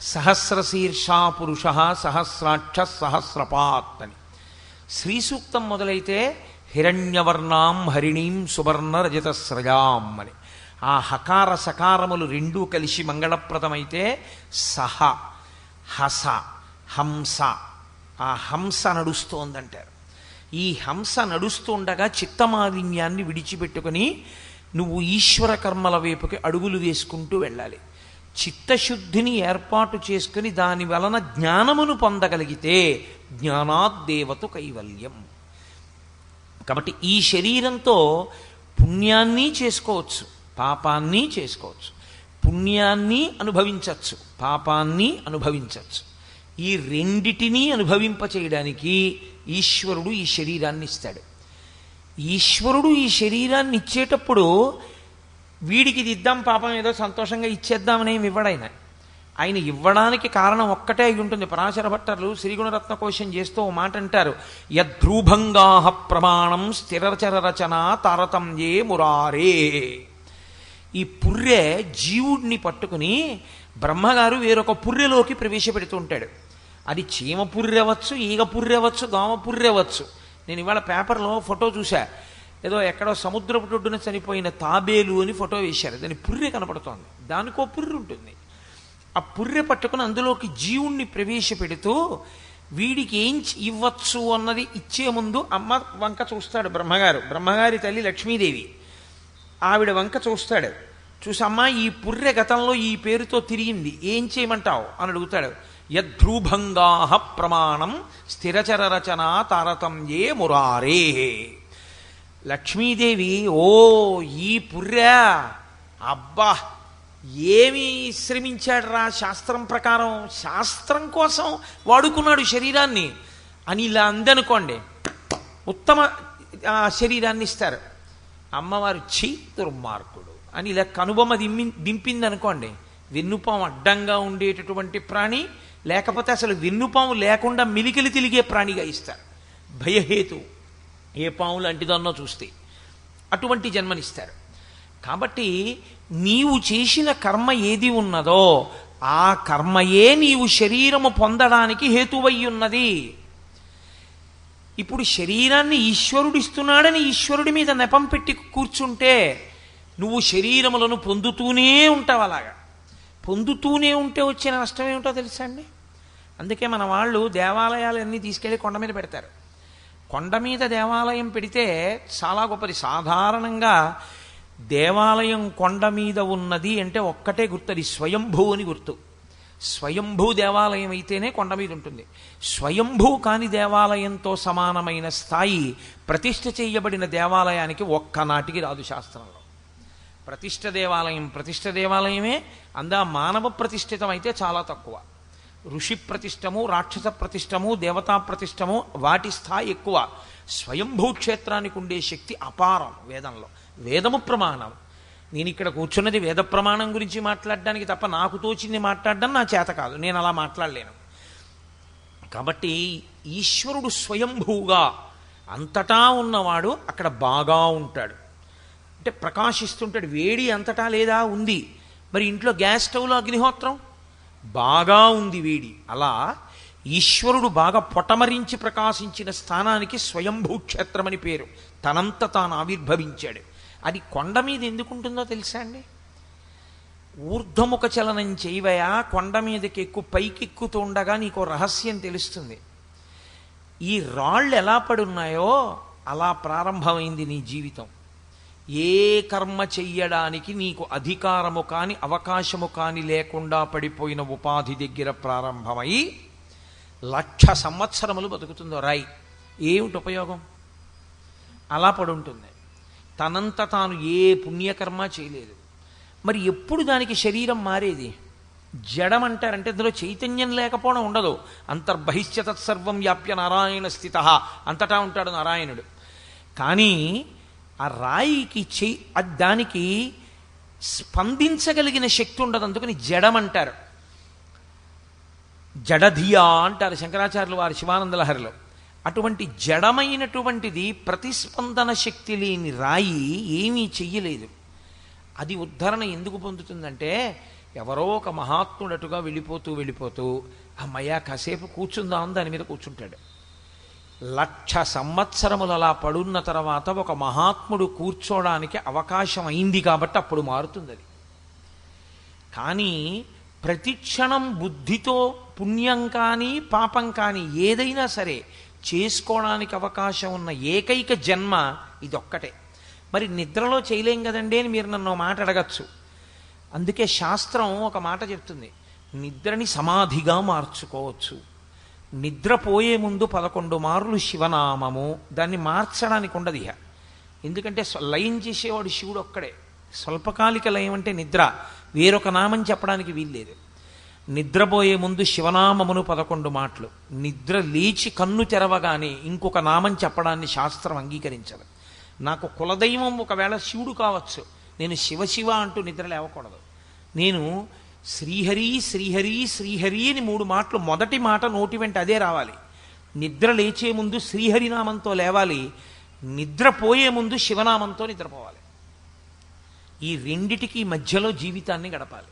సహస్రశీర్షా పురుష సహస్రాక్ష సహస్రపాత్ అని, శ్రీ సూక్తం మొదలైతే హిరణ్యవర్ణాం హరిణీం సువర్ణ రజతస్రజాం అని. ఆ హకార సకారములు రెండూ కలిసి మంగళప్రదమైతే సహ హస హంస, ఆ హంస నడుస్తోందంటారు. ఈ హంస నడుస్తుండగా చిత్తమాలిన్యాన్ని విడిచిపెట్టుకుని నువ్వు ఈశ్వర కర్మల వైపుకి అడుగులు వేసుకుంటూ వెళ్ళాలి. చిత్తశుద్ధిని ఏర్పాటు చేసుకుని దాని వలన జ్ఞానమును పొందగలిగితే జ్ఞానాద్దేవతు కైవల్యం. కాబట్టి ఈ శరీరంతో పుణ్యాన్ని చేసుకోవచ్చు, పాపాన్ని చేసుకోవచ్చు, పుణ్యాన్ని అనుభవించవచ్చు, పాపాన్ని అనుభవించవచ్చు. ఈ రెండిటినీ అనుభవింపచేయడానికి ఈశ్వరుడు ఈ శరీరాన్ని ఇస్తాడు. ఈశ్వరుడు ఈ శరీరాన్ని ఇచ్చేటప్పుడు వీడికి ఇది ఇద్దాం పాపం ఏదో సంతోషంగా ఇచ్చేద్దామని ఇవ్వడాయన. ఆయన ఇవ్వడానికి కారణం ఒక్కటే అయి ఉంటుంది. పరాశర భట్టర్లు శ్రీగుణరత్న కోశం చేస్తూ ఓ మాట అంటారు, యద్రూభంగాహ ప్రమాణం స్థిరచర రచన తారతమ్యే మురారే. ఈ పుర్రె జీవుడిని పట్టుకుని బ్రహ్మగారు వేరొక పుర్రెలోకి ప్రవేశపెడుతూ ఉంటాడు. అది చీమ పుర్రెవచ్చు, ఈగ పుర్రెవచ్చు, దోమ పుర్రెవచ్చు. నేను ఇవాళ పేపర్లో ఫోటో చూశా, ఏదో ఎక్కడో సముద్రపు ఒడ్డున చనిపోయిన తాబేలు అని ఫోటో వేశారు. దాని పుర్రె కనపడుతోంది, దానికో పుర్రె ఉంటుంది. ఆ పుర్రె పట్టుకుని అందులోకి జీవుణ్ణి ప్రవేశపెడుతూ వీడికి ఏం ఇవ్వచ్చు అన్నది ఇచ్చే ముందు అమ్మ వంక చూస్తాడు బ్రహ్మగారు. బ్రహ్మగారి తల్లి లక్ష్మీదేవి ఆవిడ వంక చూస్తాడు. చూసమ్మా ఈ పుర్రె గతంలో ఈ పేరుతో తిరిగింది, ఏం చేయమంటావు అని అడుగుతాడు. యద్రూభంగాహ ప్రమాణం స్థిరచర రచన తారతమ్యే మురారే. లక్ష్మీదేవి ఓ ఈ పుర్రె, అబ్బా ఏమి శ్రమించాడు రా శాస్త్రం ప్రకారం, శాస్త్రం కోసం వాడుకున్నాడు శరీరాన్ని అని ఇలా అందనుకోండి, ఉత్తమ శరీరాన్ని ఇస్తారు. అమ్మవారు ఛీ దుర్మార్గుడు అని ఇలా కనుబొమ్మ దింపింది అనుకోండి, వెన్నుపాము అడ్డంగా ఉండేటటువంటి ప్రాణి, లేకపోతే అసలు వెన్నుపాము లేకుండా మిలికిలి తిరిగే ప్రాణిగా ఇస్తారు. భయహేతు ఏ పాము లాంటిదన్నో చూస్తే అటువంటి జన్మనిస్తారు. కాబట్టి నీవు చేసిన కర్మ ఏది ఉన్నదో ఆ కర్మయే నీవు శరీరము పొందడానికి హేతువై ఉన్నది. ఇప్పుడు శరీరాన్ని ఈశ్వరుడిస్తున్నాడని ఈశ్వరుడి మీద నెపం పెట్టి కూర్చుంటే నువ్వు శరీరములను పొందుతూనే ఉంటావు. అలాగా పొందుతూనే ఉంటే వచ్చిన నష్టం ఏమిటో తెలుసా అండి? అందుకే మన వాళ్ళు దేవాలయాలన్నీ తీసుకెళ్ళి కొండ మీద పెడతారు. కొండ మీద దేవాలయం పెడితే చాలా గొప్పది. సాధారణంగా దేవాలయం కొండ మీద ఉన్నది అంటే ఒక్కటే గుర్తు, అది స్వయంభూ అని గుర్తు. స్వయంభూ దేవాలయం అయితేనే కొండ మీద ఉంటుంది. స్వయంభూ కాని దేవాలయంతో సమానమైన స్థాయి ప్రతిష్ఠ చేయబడిన దేవాలయానికి ఒక్కనాటికి రాదు శాస్త్రంలో. ప్రతిష్ఠ దేవాలయమే. అందా మానవ ప్రతిష్ఠితం అయితే చాలా తక్కువ. ఋషి ప్రతిష్టము, రాక్షస ప్రతిష్టము, దేవతా ప్రతిష్టము వాటి స్థాయి ఎక్కువ. స్వయంభూ క్షేత్రానికి ఉండే శక్తి అపారం. వేదంలో వేదము ప్రమాణం. నేను ఇక్కడ కూర్చున్నది వేద ప్రమాణం గురించి మాట్లాడడానికి తప్ప నాకు తోచింది మాట్లాడడం నా చేత కాదు, నేను అలా మాట్లాడలేను. కాబట్టి ఈశ్వరుడు స్వయంభూగా అంతటా ఉన్నవాడు అక్కడ బాగా ఉంటాడు. అంటే ప్రకాశిస్తుంటాడు. వేడి అంతటా లేదా ఉంది, మరి ఇంట్లో గ్యాస్ స్టవ్లో అగ్నిహోత్రం బాగా ఉంది వేడి. అలా ఈశ్వరుడు బాగా పొటమరించి ప్రకాశించిన స్థానానికి స్వయంభూ క్షేత్రం అని పేరు. తనంత తాను ఆవిర్భవించాడు. అది కొండ మీద ఎందుకుంటుందో తెలుసా అండి? ఊర్ధ్వముఖ చలనం చేయవయా, కొండ మీదకి ఎక్కువ పైకెక్కుతూ ఉండగా నీకు రహస్యం తెలుస్తుంది. ఈ రాళ్ళు ఎలా పడున్నాయో అలా ప్రారంభమైంది నీ జీవితం. ఏ కర్మ చెయ్యడానికి నీకు అధికారము కాని అవకాశము కాని లేకుండా పడిపోయిన ఉపాధి దగ్గర ప్రారంభమై 1,00,000 సంవత్సరములు బతుకుతుందో రాయి, ఏమిటి ఉపయోగం? అలా పడుంటుంది. తనంత తాను ఏ పుణ్యకర్మ చేయలేదు. మరి ఎప్పుడు దానికి శరీరం మారేది? జడం అంటారంటే అందులో చైతన్యం లేకపోవడం ఉండదు. అంతర్బహిష్య తత్సర్వం వ్యాప్య నారాయణ స్థిత, అంతటా ఉంటాడు నారాయణుడు. కానీ ఆ రాయికి దానికి స్పందించగలిగిన శక్తి ఉండదు. అందుకని జడం అంటారు. జడధియా అంటారు శంకరాచార్యులు వారి శివానందలహరిలో. అటువంటి జడమైనటువంటిది ప్రతిస్పందన శక్తి లేని రాయి ఏమీ చెయ్యలేదు. అది ఉద్ధరణ ఎందుకు పొందుతుందంటే ఎవరో ఒక మహాత్ముడటుగా వెళ్ళిపోతూ అమ్మయ్య కాసేపు కూర్చుందాం దాని మీద కూర్చుంటాడు. 1,00,000 సంవత్సరములు అలా పడున్న తర్వాత ఒక మహాత్ముడు కూర్చోడానికి అవకాశం అయింది కాబట్టి అప్పుడు మారుతుంది అది. కానీ ప్రతిక్షణం బుద్ధితో పుణ్యం కానీ పాపం కానీ ఏదైనా సరే చేసుకోవడానికి అవకాశం ఉన్న ఏకైక జన్మ ఇదొక్కటే. మరి నిద్రలో చేయలేం కదండి అని మీరు నన్ను మాట అడగచ్చు. అందుకే శాస్త్రం ఒక మాట చెప్తుంది, నిద్రని సమాధిగా మార్చుకోవచ్చు. నిద్రపోయే ముందు 11 మార్లు శివనామము, దాన్ని మార్చడానికి ఉండదు ఇహ. ఎందుకంటే లయం చేసేవాడు శివుడు ఒక్కడే, స్వల్పకాలిక లయం అంటే నిద్ర. వేరొక నామం చెప్పడానికి వీల్లేదు. నిద్రపోయే ముందు శివనామమును 11 మాటలు, నిద్ర లేచి కన్ను తెరవగానే ఇంకొక నామం చెప్పడాన్ని శాస్త్రం అంగీకరించదు. నాకు కులదైవం ఒకవేళ శివుడు కావచ్చు, నేను శివశివ అంటూ నిద్ర లేవకూడదు. నేను శ్రీహరి శ్రీహరి శ్రీహరి అని 3 మాటలు, మొదటి మాట నోటి వెంట అదే రావాలి. నిద్ర లేచే ముందు శ్రీహరినామంతో లేవాలి, నిద్రపోయే ముందు శివనామంతో నిద్రపోవాలి. ఈ రెండిటికి మధ్యలో జీవితాన్ని గడపాలి.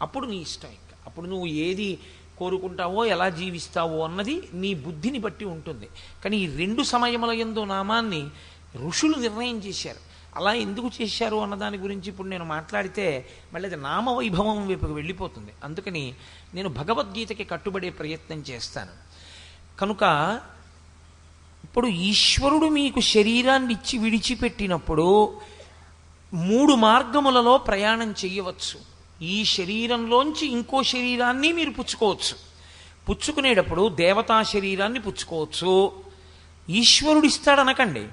అప్పుడు నీ ఇష్టం. ఇంకా అప్పుడు నువ్వు ఏది కోరుకుంటావో ఎలా జీవిస్తావో అన్నది నీ బుద్ధిని బట్టి ఉంటుంది. కానీ ఈ 2 సమయముల యందు నామాన్ని ఋషులు నిర్ణయం చేశారు. అలా ఎందుకు చేశారు అన్నదాని గురించి ఇప్పుడు నేను మాట్లాడితే మళ్ళీ అది నామవైభవం వైపుకు వెళ్ళిపోతుంది. అందుకని నేను భగవద్గీతకి కట్టుబడే ప్రయత్నం చేస్తాను. కనుక ఇప్పుడు ఈశ్వరుడు మీకు శరీరాన్ని ఇచ్చి విడిచిపెట్టినప్పుడు 3 మార్గములలో ప్రయాణం చెయ్యవచ్చు. ఈ శరీరంలోంచి ఇంకో శరీరాన్ని మీరు పుచ్చుకోవచ్చు. పుచ్చుకునేటప్పుడు దేవతా శరీరాన్ని పుచ్చుకోవచ్చు. ఈశ్వరుడు ఇస్తాడనకండి,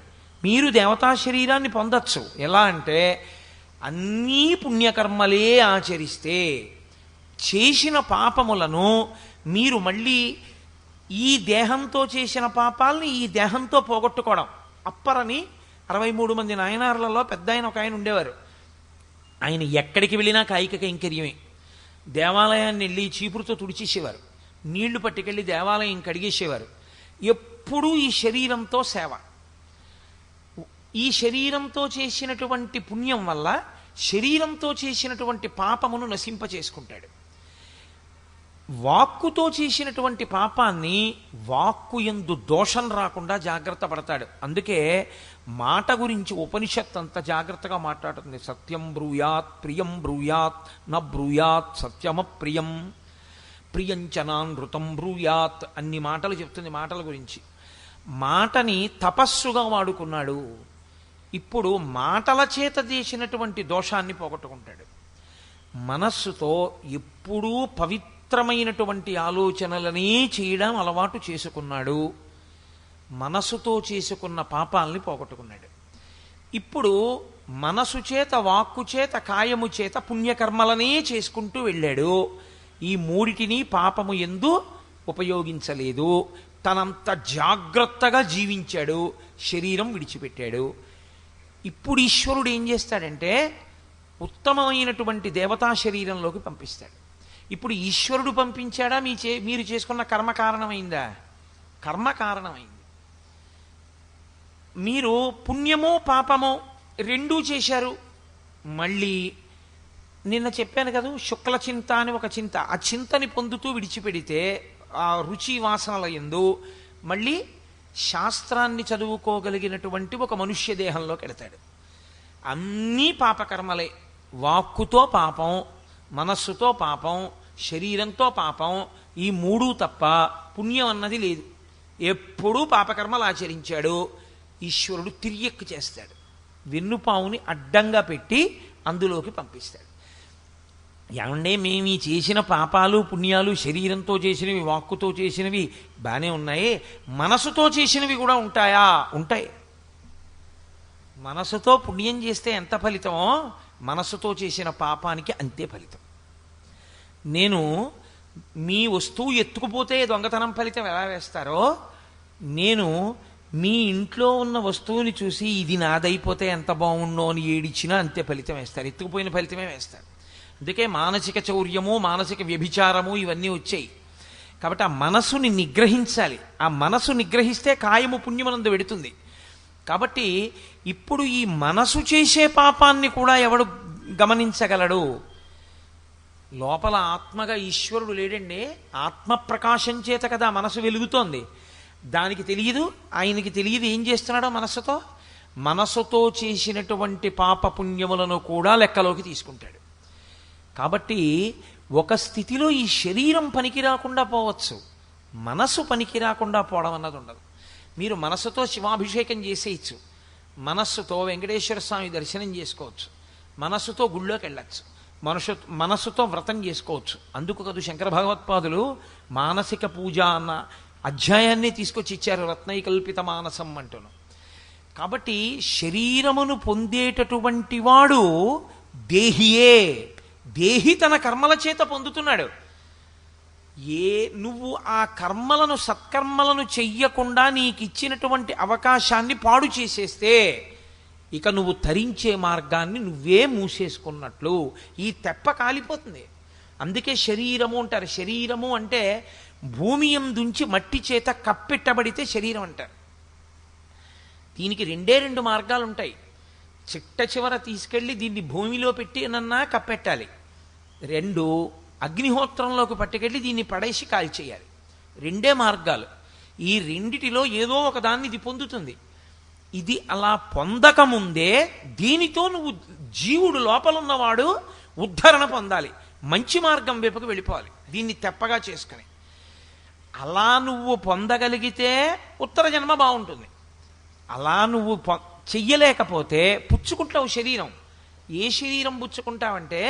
మీరు దేవతా శరీరాన్ని పొందొచ్చు. ఎలా అంటే అన్నీ పుణ్యకర్మలే ఆచరిస్తే చేసిన పాపములను మీరు మళ్ళీ ఈ దేహంతో చేసిన పాపాలని ఈ దేహంతో పోగొట్టుకోవడం. అప్పరని 63 మంది నాయనార్లలో పెద్ద ఆయన ఒక ఆయన ఉండేవారు. ఆయన ఎక్కడికి వెళ్ళినా కాయిక కైంకర్యమే. దేవాలయాన్ని వెళ్ళి చీపురుతో తుడిచేసేవారు, నీళ్లు పట్టుకెళ్ళి దేవాలయం కడిగేసేవారు. ఎప్పుడూ ఈ శరీరంతో సేవ. ఈ శరీరంతో చేసినటువంటి పుణ్యం వల్ల శరీరంతో చేసినటువంటి పాపమును నశింపచేసుకుంటాడు. వాక్కుతో చేసినటువంటి పాపాన్ని వాక్కు యందు దోషం రాకుండా జాగ్రత్త పడతాడు. అందుకే మాట గురించి ఉపనిషత్ అంత జాగ్రత్తగా మాట్లాడుతుంది. సత్యం బ్రూయాత్ ప్రియం బ్రూయాత్ న బ్రూయాత్ సత్యమప్రియం ప్రియంచనానృతం బ్రూయాత్ అన్ని మాటలు చెప్తుంది మాటల గురించి. మాటని తపస్సుగా వాడుకున్నాడు. ఇప్పుడు మాటల చేత చేసినటువంటి దోషాన్ని పోగొట్టుకుంటాడు. మనస్సుతో ఎప్పుడూ పవిత్రమైనటువంటి ఆలోచనలనే చేయడం అలవాటు చేసుకున్నాడు. మనసుతో చేసుకున్న పాపాలని పోగొట్టుకున్నాడు. ఇప్పుడు మనసు చేత వాక్కు చేత కాయము చేత పుణ్యకర్మలనే చేసుకుంటూ వెళ్ళాడు. ఈ 3టిని పాపము యందు ఉపయోగించలేదు. తనంత జాగ్రత్తగా జీవించాడు, శరీరం విడిచిపెట్టాడు. ఇప్పుడు ఈశ్వరుడు ఏం చేస్తాడంటే ఉత్తమమైనటువంటి దేవతా శరీరంలోకి పంపిస్తాడు. ఇప్పుడు ఈశ్వరుడు పంపించాడా మీరు చేసుకున్న కర్మ కారణమైందా? కర్మ కారణమైంది. మీరు పుణ్యమో పాపమో రెండూ చేశారు. మళ్ళీ నిన్న చెప్పాను కదా, శుక్ల చింత అని ఒక చింత, ఆ చింతని పొందుతూ విడిచిపెడితే ఆ రుచి వాసనల యందు మళ్ళీ శాస్త్రాన్ని చదువుకోగలిగినటువంటి ఒక మనుష్య దేహంలోకి వెడతాడు. అన్నీ పాపకర్మలే. వాక్కుతో పాపం, మనస్సుతో పాపం, శరీరంతో పాపం, ఈ 3 తప్ప పుణ్యం అన్నది లేదు. ఎప్పుడూ పాపకర్మలు ఆచరించాడు. ఈశ్వరుడు తిరియక్కు చేస్తాడు. వెన్నుపావుని అడ్డంగా పెట్టి అందులోకి పంపిస్తాడు. ఏమంటే మేము ఈ చేసిన పాపాలు పుణ్యాలు శరీరంతో చేసినవి వాక్కుతో చేసినవి బాగానే ఉన్నాయి, మనసుతో చేసినవి కూడా ఉంటాయా? ఉంటాయి. మనసుతో పుణ్యం చేస్తే ఎంత ఫలితమో మనసుతో చేసిన పాపానికి అంతే ఫలితం. నేను మీ వస్తువు ఎత్తుకుపోతే దొంగతనం ఫలితం ఎలా వేస్తారో, నేను మీ ఇంట్లో ఉన్న వస్తువుని చూసి ఇది నాదైపోతే ఎంత బాగుండో అని ఏడిచ్చినా అంతే ఫలితం వేస్తారు. ఎత్తుకుపోయిన ఫలితమే వేస్తారు. అందుకే మానసిక చౌర్యము, మానసిక వ్యభిచారము ఇవన్నీ వచ్చాయి. కాబట్టి ఆ మనసుని నిగ్రహించాలి. ఆ మనసు నిగ్రహిస్తే కాయము పుణ్యమనందు వెడుతుంది. కాబట్టి ఇప్పుడు ఈ మనసు చేసే పాపాన్ని కూడా ఎవడు గమనించగలడు? లోపల ఆత్మగా ఈశ్వరుడు లేడండి. ఆత్మ ప్రకాశం చేత కదా మనసు వెలుగుతోంది. దానికి తెలియదు, ఆయనకి తెలియదు ఏం చేస్తున్నాడో మనసుతో. మనసుతో చేసినటువంటి పాప పుణ్యములను కూడా లెక్కలోకి తీసుకుంటాడు. కాబట్టి ఒక స్థితిలో ఈ శరీరం పనికి రాకుండా పోవచ్చు, మనసు పనికి రాకుండా పోవడం అన్నది ఉండదు. మీరు మనసుతో శివాభిషేకం చేసేయచ్చు, మనస్సుతో వెంకటేశ్వర స్వామి దర్శనం చేసుకోవచ్చు, మనస్సుతో గుళ్ళోకి వెళ్ళచ్చు, మనస్సుతో వ్రతం చేసుకోవచ్చు. అందుకు కదా శంకర భగవత్పాదులు మానసిక పూజ అన్న అధ్యాయాన్ని తీసుకొచ్చి ఇచ్చారు, రత్నైకల్పిత మానసం అంటును. కాబట్టి శరీరమును పొందేటటువంటి వాడు దేహియే, దేహి తన కర్మల చేత పొందుతున్నాడు. నువ్వు ఆ కర్మలను సత్కర్మలను చెయ్యకుండా నీకు ఇచ్చినటువంటి అవకాశాన్ని పాడు చేసేస్తే ఇక నువ్వు తరించే మార్గాన్ని నువ్వే మూసేసుకున్నట్లు. ఈ తెప్ప కాలిపోతుంది. అందుకే శరీరము అంటారు. శరీరము అంటే భూమి యందుంచి మట్టి చేత కప్పెట్టబడితే శరీరం అంటారు. దీనికి రెండు మార్గాలు ఉంటాయి. చిట్ట చివర తీసుకెళ్ళి దీన్ని భూమిలో పెట్టి నన్నా కప్పెట్టాలి. 2 అగ్నిహోత్రంలోకి పట్టుకెళ్ళి దీన్ని పడేసి కాల్చేయాలి. 2 మార్గాలు. ఈ రెండిటిలో ఏదో ఒక దాన్ని ఇది పొందుతుంది. ఇది అలా పొందకముందే దీనితో నువ్వు జీవుడు లోపలున్నవాడు ఉద్ధరణ పొందాలి, మంచి మార్గం వైపుకు వెళ్ళిపోవాలి, దీన్ని తెప్పగా చేసుకుని. అలా నువ్వు పొందగలిగితే ఉత్తర జన్మ బాగుంటుంది. అలా నువ్వు చెయ్యలేకపోతే పుచ్చుకుంటావు శరీరం. ఏ శరీరం పుచ్చుకుంటావంటే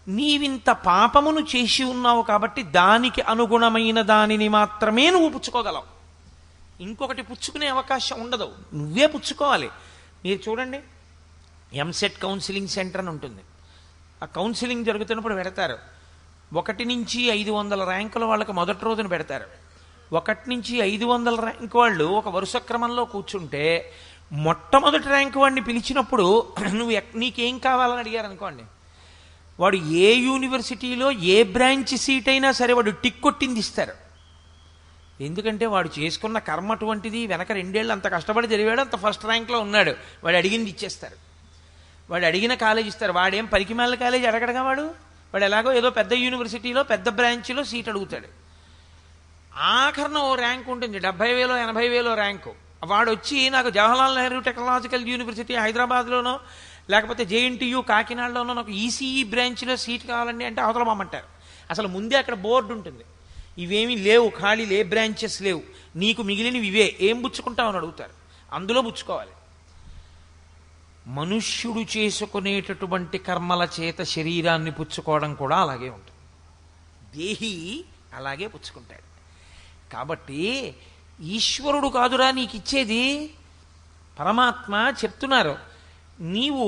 నీవింత పాపమును చేసి ఉన్నావు కాబట్టి దానికి అనుగుణమైన దానిని మాత్రమే నువ్వు పుచ్చుకోగలవు. ఇంకొకటి పుచ్చుకునే అవకాశం ఉండదు, నువ్వే పుచ్చుకోవాలి. మీరు చూడండి, ఎంసెట్ కౌన్సిలింగ్ సెంటర్ అని ఉంటుంది. ఆ కౌన్సిలింగ్ జరుగుతున్నప్పుడు పెడతారు 1 నుంచి 500 ర్యాంకుల వాళ్ళకి మొదటి రోజున పెడతారు. 1 నుంచి 500 ర్యాంకు వాళ్ళు ఒక వరుస క్రమంలో కూర్చుంటే మొట్టమొదటి ర్యాంకు వాడిని పిలిచినప్పుడు నీకేం కావాలని అడిగారు అనుకోండి, వాడు ఏ యూనివర్సిటీలో ఏ బ్రాంచ్ సీట్ అయినా సరే వాడు టిక్ కొట్టింది ఇస్తారు. ఎందుకంటే వాడు చేసుకున్న కర్మ అటువంటిది. వెనక 2 ఏళ్ళు అంత కష్టపడి జరిగాడు, అంత ఫస్ట్ ర్యాంక్లో ఉన్నాడు. వాడు అడిగింది ఇచ్చేస్తారు. వాడు అడిగిన కాలేజ్ ఇస్తారు. వాడేం పరికిమాల కాలేజ్ అడగడగా వాడు ఎలాగో ఏదో పెద్ద యూనివర్సిటీలో పెద్ద బ్రాంచ్లో సీట్ అడుగుతాడు. ఆఖరణ ఓ ర్యాంక్ ఉంటుంది, 70,000 80,000 ర్యాంకు. వాడు వచ్చి నాకు జవహర్లాల్ నెహ్రూ టెక్నాలజికల్ యూనివర్సిటీ హైదరాబాద్లోనో లేకపోతే జేఎన్టీయూ కాకినాడలోనో నాకు ఈసీఈ బ్రాంచ్లో సీట్ కావాలండి అంటే అవతల పంపంటారు. అసలు ముందే అక్కడ బోర్డు ఉంటుంది, ఇవేమీ లేవు, ఖాళీ ఏ బ్రాంచెస్ లేవు, నీకు మిగిలినవి ఇవే, ఏం పుచ్చుకుంటావని అడుగుతారు. అందులో పుచ్చుకోవాలి. మనుష్యుడు చేసుకునేటటువంటి కర్మల చేత శరీరాన్ని పుచ్చుకోవడం కూడా అలాగే ఉంటుంది. దేహి అలాగే పుచ్చుకుంటాడు. కాబట్టి ఈశ్వరుడు కాదురా నీకు ఇచ్చేది, పరమాత్మ చెప్తున్నారు. నీవు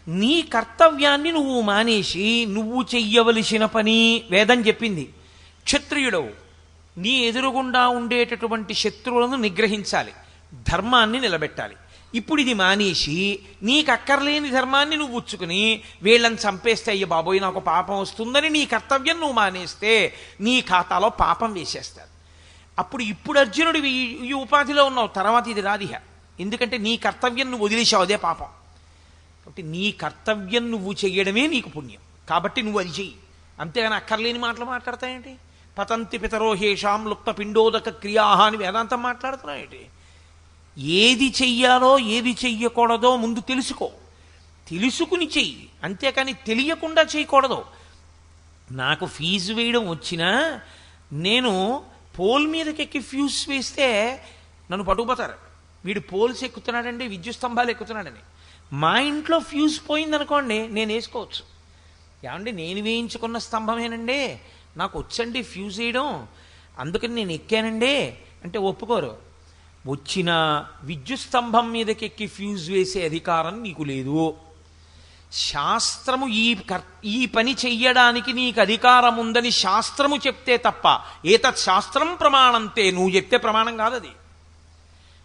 నీ కర్తవ్యాన్ని నువ్వు మానేసి నువ్వు చెయ్యవలసిన పని వేదం చెప్పింది. క్షత్రియుడవు, నీ ఎదురుగుండా ఉండేటటువంటి శత్రువులను నిగ్రహించాలి, ధర్మాన్ని నిలబెట్టాలి. ఇప్పుడు ఇది మానేసి నీకు అక్కర్లేని ధర్మాన్ని నువ్వు ఉచ్చుకుని వీళ్ళని చంపేస్తే అయ్య బాబోయ్ నాకు పాపం వస్తుందని నీ కర్తవ్యం నువ్వు మానేస్తే నీ ఖాతాలో పాపం వేసేస్తారు. ఇప్పుడు అర్జునుడు ఈ ఉపాధిలో ఉన్నావు, తర్వాత ఇది రాదిహ. ఎందుకంటే నీ కర్తవ్యం నువ్వు వదిలేసావు, అదే పాపం. కాబట్టి నీ కర్తవ్యం నువ్వు చెయ్యడమే నీకు పుణ్యం. కాబట్టి నువ్వు అది చెయ్యి, అంతేగాని అక్కర్లేని మాటలు మాట్లాడతాయేంటి? పతంతి పితరోహేషాం లుప్త పిండోదక క్రియాహ అని వేదాంతం మాట్లాడుతున్నాయేంటి? ఏది చెయ్యాలో ఏది చెయ్యకూడదో ముందు తెలుసుకో, తెలుసుకుని చెయ్యి, అంతేకాని తెలియకుండా చేయకూడదు. నాకు ఫీజు వేయడం వచ్చినా నేను పోల్ మీదకెక్కి ఫ్యూజ్ వేస్తే నన్ను పట్టుకుపోతారు. వీడు పోల్స్ ఎక్కుతున్నాడండి, విద్యుత్ స్తంభాలు ఎక్కుతున్నాడని. మా ఇంట్లో ఫ్యూజ్ పోయిందనుకోండి, నేను వేసుకోవచ్చు. ఏమండి నేను వేయించుకున్న స్తంభమేనండి, నాకు వచ్చండి ఫ్యూజ్ వేయడం, అందుకని నేను ఎక్కానండి అంటే ఒప్పుకోరు. వచ్చిన విద్యుత్ స్తంభం మీదకెక్కి ఫ్యూజ్ వేసే అధికారం నీకు లేదు. శాస్త్రము ఈ పని చెయ్యడానికి నీకు అధికారం ఉందని శాస్త్రము చెప్తే తప్ప, ఏతత్ శాస్త్రం ప్రమాణంతే, నువ్వు చెప్తే ప్రమాణం కాదు అది.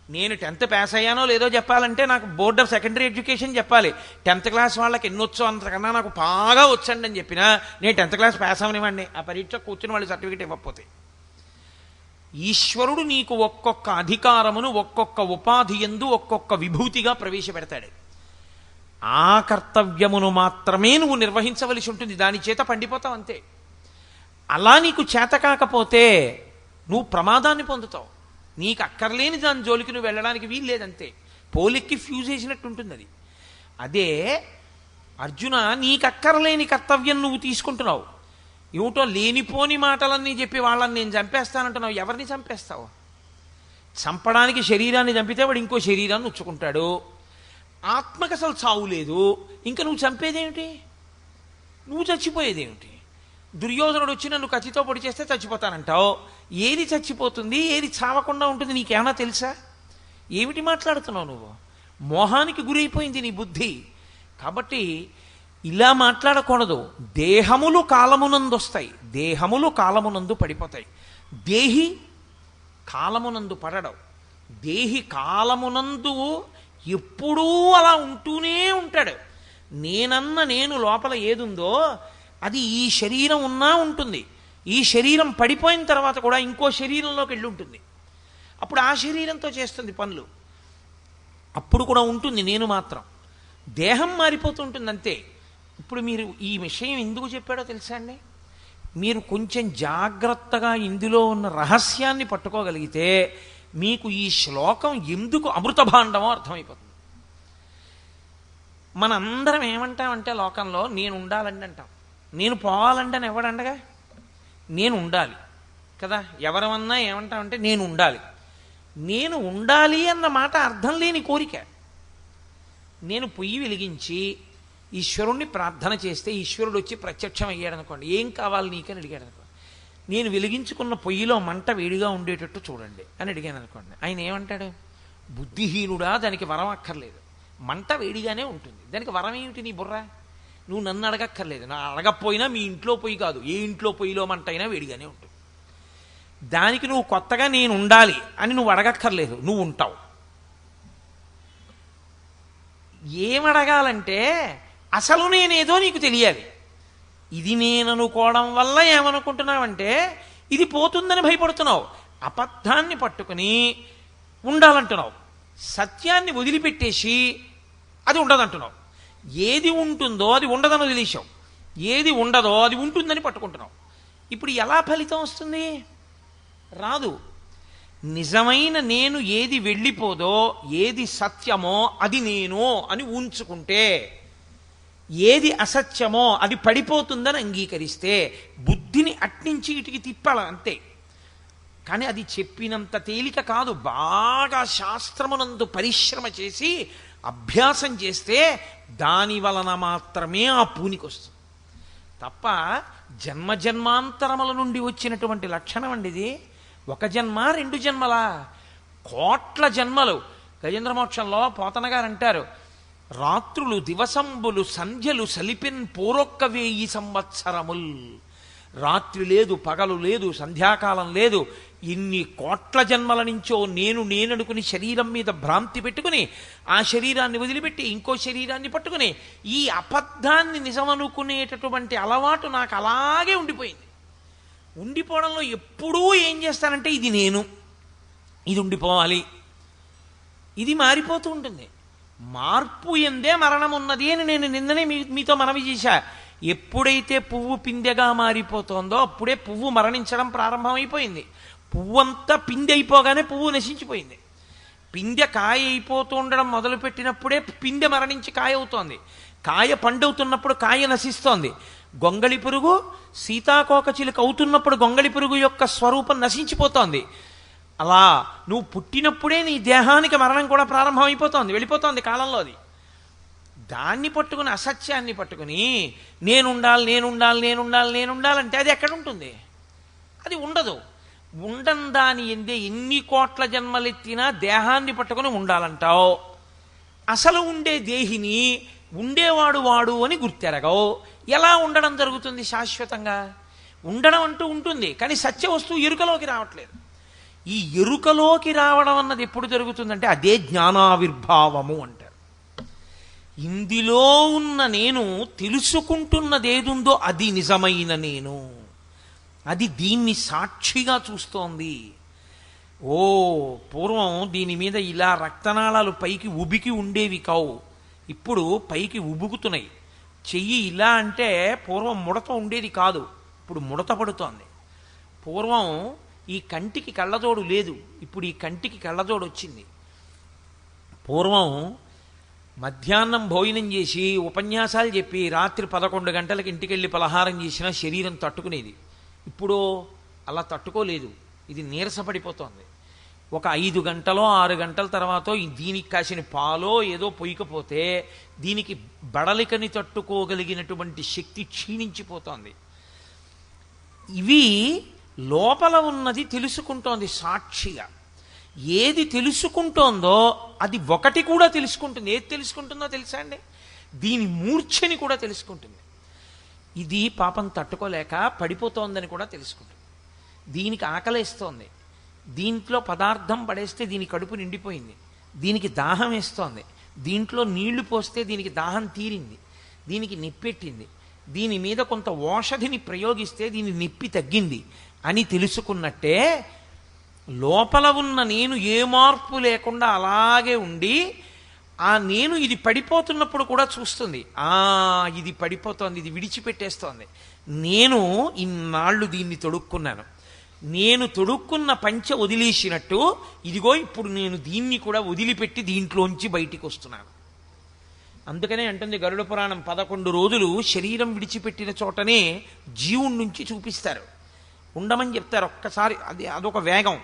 నేను 10th పాస్ అయ్యానో లేదో చెప్పాలంటే నాకు బోర్డ్ ఆఫ్ సెకండరీ ఎడ్యుకేషన్ చెప్పాలి. 10th క్లాస్ వాళ్ళకి ఎన్నొచ్చో అంతకన్నా నాకు బాగా వచ్చండి అని చెప్పినా నేను 10th క్లాస్ పాస్ అవనివ్వండి, ఆ పరీక్ష కూర్చుని వాళ్ళు సర్టిఫికేట్ ఇవ్వకపోతే. ఈశ్వరుడు నీకు ఒక్కొక్క అధికారమును ఒక్కొక్క ఉపాధి యందు ఒక్కొక్క విభూతిగా ప్రవేశపెడతాడు. ఆ కర్తవ్యమును మాత్రమే నువ్వు నిర్వహించవలసి ఉంటుంది, దాని చేత పండిపోతావు అంతే. అలా నీకు చేత కాకపోతే నువ్వు ప్రమాదాన్ని పొందుతావు. నీకు అక్కర్లేని దాని జోలికి నువ్వు వెళ్ళడానికి వీలు లేదంతే. పోలెక్కి ఫ్యూజ్ వేసినట్టు ఉంటుంది అది. అదే అర్జున, నీకు అక్కర్లేని కర్తవ్యం నువ్వు తీసుకుంటున్నావు. ఏమిటో లేనిపోని మాటలన్నీ చెప్పి వాళ్ళని నేను చంపేస్తానంటున్నావు. ఎవరిని చంపేస్తావు? చంపడానికి శరీరాన్ని చంపితే వాడు ఇంకో శరీరాన్ని ఉచ్చుకుంటాడు. ఆత్మకు అసలు చావు లేదు, ఇంకా నువ్వు చంపేదేమిటి? నువ్వు చచ్చిపోయేదేమిటి? దుర్యోధనుడు వచ్చి నన్ను కత్తితో పొడి చేస్తే చచ్చిపోతానంటావు. ఏది చచ్చిపోతుంది, ఏది చావకుండా ఉంటుంది నీకేమన్నా తెలుసా? ఏమిటి మాట్లాడుతున్నావు నువ్వు? మోహానికి గురైపోయింది నీ బుద్ధి. కాబట్టి ఇలా మాట్లాడకూడదు. దేహములు కాలమునందు వస్తాయి, దేహములు కాలమునందు పడిపోతాయి. దేహి కాలమునందు పడడం. దేహి కాలమునందు ఎప్పుడూ అలా ఉంటూనే ఉంటాడు. నేను లోపల ఏదుందో అది ఈ శరీరం ఉన్నా ఉంటుంది. ఈ శరీరం పడిపోయిన తర్వాత కూడా ఇంకో శరీరంలోకి వెళ్ళి ఉంటుంది. అప్పుడు ఆ శరీరంతో చేస్తుంది పనులు. అప్పుడు కూడా ఉంటుంది నేను మాత్రం. దేహం మారిపోతుంటుంది అంతే. ఇప్పుడు మీరు ఈ విషయం ఎందుకు చెప్పాడో తెలుసా అండి? మీరు కొంచెం జాగ్రత్తగా ఇందులో ఉన్న రహస్యాన్ని పట్టుకోగలిగితే మీకు ఈ శ్లోకం ఎందుకు అమృత భాండమో అర్థమైపోతుంది. మనందరం ఏమంటామంటే లోకంలో నేను ఉండాలండి అంటాం. నేను పోవాలంటే అని ఎవడండగా? నేను ఉండాలి కదా. ఎవరమన్నా ఏమంటామంటే నేను ఉండాలి. నేను ఉండాలి అన్న మాట అర్థం లేని కోరిక. నేను పొయ్యి వెలిగించి ఈశ్వరుణ్ణి ప్రార్థన చేస్తే ఈశ్వరుడు వచ్చి ప్రత్యక్షం అయ్యాడు అనుకోండి, ఏం కావాలి నీకని అడిగాడు అనుకోండి. నేను వెలిగించుకున్న పొయ్యిలో మంట వేడిగా ఉండేటట్టు చూడండి అని అడిగాను అనుకోండి. ఆయన ఏమంటాడు? బుద్ధిహీనుడా, దానికి వరం అక్కర్లేదు, మంట వేడిగానే ఉంటుంది, దానికి వరం ఏమిటి నీ బుర్ర? నువ్వు నన్ను అడగక్కర్లేదు. నా అడగకపోయినా మీ ఇంట్లో పొయ్యి కాదు, ఏ ఇంట్లో పొయ్యిలో మంట అయినా వేడిగానే ఉంటుంది. దానికి నువ్వు కొత్తగా నేను ఉండాలి అని నువ్వు అడగక్కర్లేదు, నువ్వు ఉంటావు. ఏమడగాలంటే అసలు నేనేదో నీకు తెలియాలి. ఇది నేను అనుకోవడం వల్ల ఏమనుకుంటున్నావంటే ఇది పోతుందని భయపడుతున్నావు. అబద్ధాన్ని పట్టుకుని ఉండాలంటున్నావు, సత్యాన్ని వదిలిపెట్టేసి అది ఉండదంటున్నావు. ఏది ఉంటుందో అది ఉండదని వదిలేశావు, ఏది ఉండదో అది ఉంటుందని పట్టుకుంటున్నావు. ఇప్పుడు ఎలా ఫలితం వస్తుంది? రాదు. నిజమైన నేను ఏది వెళ్ళిపోదో, ఏది సత్యమో అది నేను అని ఊంచుకుంటే, ఏది అసత్యమో అది పడిపోతుందని అంగీకరిస్తే బుద్ధిని అట్నుంచి ఇటుకి తిప్పాల అంతే. కానీ అది చెప్పినంత తేలిక కాదు. బాగా శాస్త్రమునందు పరిశ్రమ చేసి అభ్యాసం చేస్తే దాని వలన మాత్రమే ఆ పూనికి వస్తుంది తప్ప జన్మజన్మాంతరముల నుండి వచ్చినటువంటి లక్షణం అండి ఇది. ఒక జన్మ, 2 జన్మలా? కోట్ల జన్మలు. గజేంద్రమోక్షంలో పోతన గారు అంటారు, రాత్రులు దివసంబులు సంధ్యలు సలిపిన్ పూరొక్క 1000 సంవత్సరముల్. రాత్రి లేదు, పగలు లేదు, సంధ్యాకాలం లేదు. ఇన్ని కోట్ల జన్మల నుంచో నేననుకుని శరీరం మీద భ్రాంతి పెట్టుకుని ఆ శరీరాన్ని వదిలిపెట్టి ఇంకో శరీరాన్ని పట్టుకుని ఈ అబద్ధాన్ని నిజమనుకునేటటువంటి అలవాటు నాకు అలాగే ఉండిపోయింది. ఉండిపోవడంలో ఎప్పుడూ ఏం చేస్తానంటే ఇది నేను, ఇది ఉండిపోవాలి, ఇది మారిపోతూ ఉంటుంది. మార్పు ఎందే మరణం ఉన్నది అని నేను నిన్ననే మీతో మనవి చేశా. ఎప్పుడైతే పువ్వు పిందెగా మారిపోతుందో అప్పుడే పువ్వు మరణించడం ప్రారంభమైపోయింది. పువ్వంతా పిందె అయిపోగానే పువ్వు నశించిపోయింది. పిందె కాయ అయిపోతూ ఉండడం మొదలుపెట్టినప్పుడే పిందె మరణించి కాయ అవుతోంది. కాయ పండవుతున్నప్పుడు కాయ నశిస్తోంది. గొంగళి పురుగు సీతాకోకచిలుక అవుతున్నప్పుడు గొంగళి పురుగు యొక్క స్వరూపం నశించిపోతోంది. అలా నువ్వు పుట్టినప్పుడే నీ దేహానికి మరణం కూడా ప్రారంభమైపోతోంది, వెళ్ళిపోతోంది కాలంలో. అది దాన్ని పట్టుకుని, అసత్యాన్ని పట్టుకుని నేనుండాలంటే అది ఎక్కడ ఉంటుంది? అది ఉండదు. ఉండని దాని ఎందే ఎన్ని కోట్ల జన్మలెత్తినా దేహాన్ని పట్టుకుని ఉండాలంటావు. అసలు ఉండే దేహిని ఉండేవాడు వాడు అని గుర్తెరగవు. ఎలా ఉండడం జరుగుతుంది శాశ్వతంగా? ఉండడం అంటూ ఉంటుంది, కానీ సత్య వస్తువు ఎరుకలోకి రావట్లేదు. ఈ ఎరుకలోకి రావడం అన్నది ఎప్పుడు జరుగుతుందంటే అదే జ్ఞానావిర్భావము అంటారు. ఇందులో ఉన్న నేను తెలుసుకుంటున్నదేదుందో అది నిజమైన నేను, అది దీన్ని సాక్షిగా చూస్తోంది. ఓ పూర్వం దీని మీద ఇలా రక్తనాళాలు పైకి ఉబికి ఉండేవి కావు, ఇప్పుడు పైకి ఉబుకుతున్నాయి. చెయ్యి ఇలా అంటే పూర్వం ముడత ఉండేది కాదు, ఇప్పుడు ముడత పడుతోంది. పూర్వం ఈ కంటికి కళ్ళజోడు లేదు, ఇప్పుడు ఈ కంటికి కళ్ళజోడు వచ్చింది. పూర్వం మధ్యాహ్నం భోజనం చేసి ఉపన్యాసాలు చెప్పి రాత్రి 11 గంటలకు ఇంటికెళ్ళి పలహారం చేసినా శరీరం తట్టుకునేది. ఇప్పుడు అలా తట్టుకోలేదు, ఇది నీరసపడిపోతోంది. ఒక 5 గంటలో 6 గంటల తర్వాత దీనికి కాసిన పాలో ఏదో పొయ్యకపోతే దీనికి బడలికని తట్టుకోగలిగినటువంటి శక్తి క్షీణించిపోతోంది. ఇవి లోపల ఉన్నది తెలుసుకుంటోంది సాక్షిగా. ఏది తెలుసుకుంటోందో అది ఒకటి కూడా తెలుసుకుంటుంది. ఏది తెలుసుకుంటుందో తెలుసా అండి? దీని మూర్ఛని కూడా తెలుసుకుంటుంది. ఇది పాపం తట్టుకోలేక పడిపోతోందని కూడా తెలుసుకుంటుంది. దీనికి ఆకలేస్తోంది, దీంట్లో పదార్థం పడేస్తే దీని కడుపు నిండిపోయింది, దీనికి దాహం వేస్తోంది, దీంట్లో నీళ్లు పోస్తే దీనికి దాహం తీరింది, దీనికి నిప్పెట్టింది, దీని మీద కొంత ఓషధిని ప్రయోగిస్తే దీని నిప్పి తగ్గింది అని తెలుసుకున్నట్టే లోపల ఉన్న నేను ఏ మార్పు లేకుండా అలాగే ఉండి ఆ నేను ఇది పడిపోతున్నప్పుడు కూడా చూస్తుంది. ఇది పడిపోతోంది, ఇది విడిచిపెట్టేస్తోంది. నేను ఇన్నాళ్ళు దీన్ని తొడుక్కున్నాను, నేను తొడుక్కున్న పంచె వదిలేసినట్టు ఇదిగో ఇప్పుడు నేను దీన్ని కూడా వదిలిపెట్టి దీంట్లోంచి బయటికి వస్తున్నాను. అందుకనే అంటుంది గరుడ పురాణం, 11 రోజులు శరీరం విడిచిపెట్టిన చోటనే జీవుడి నుంచి చూపిస్తారు, ఉండమని చెప్తారు. ఒక్కసారి అదొక వేగం,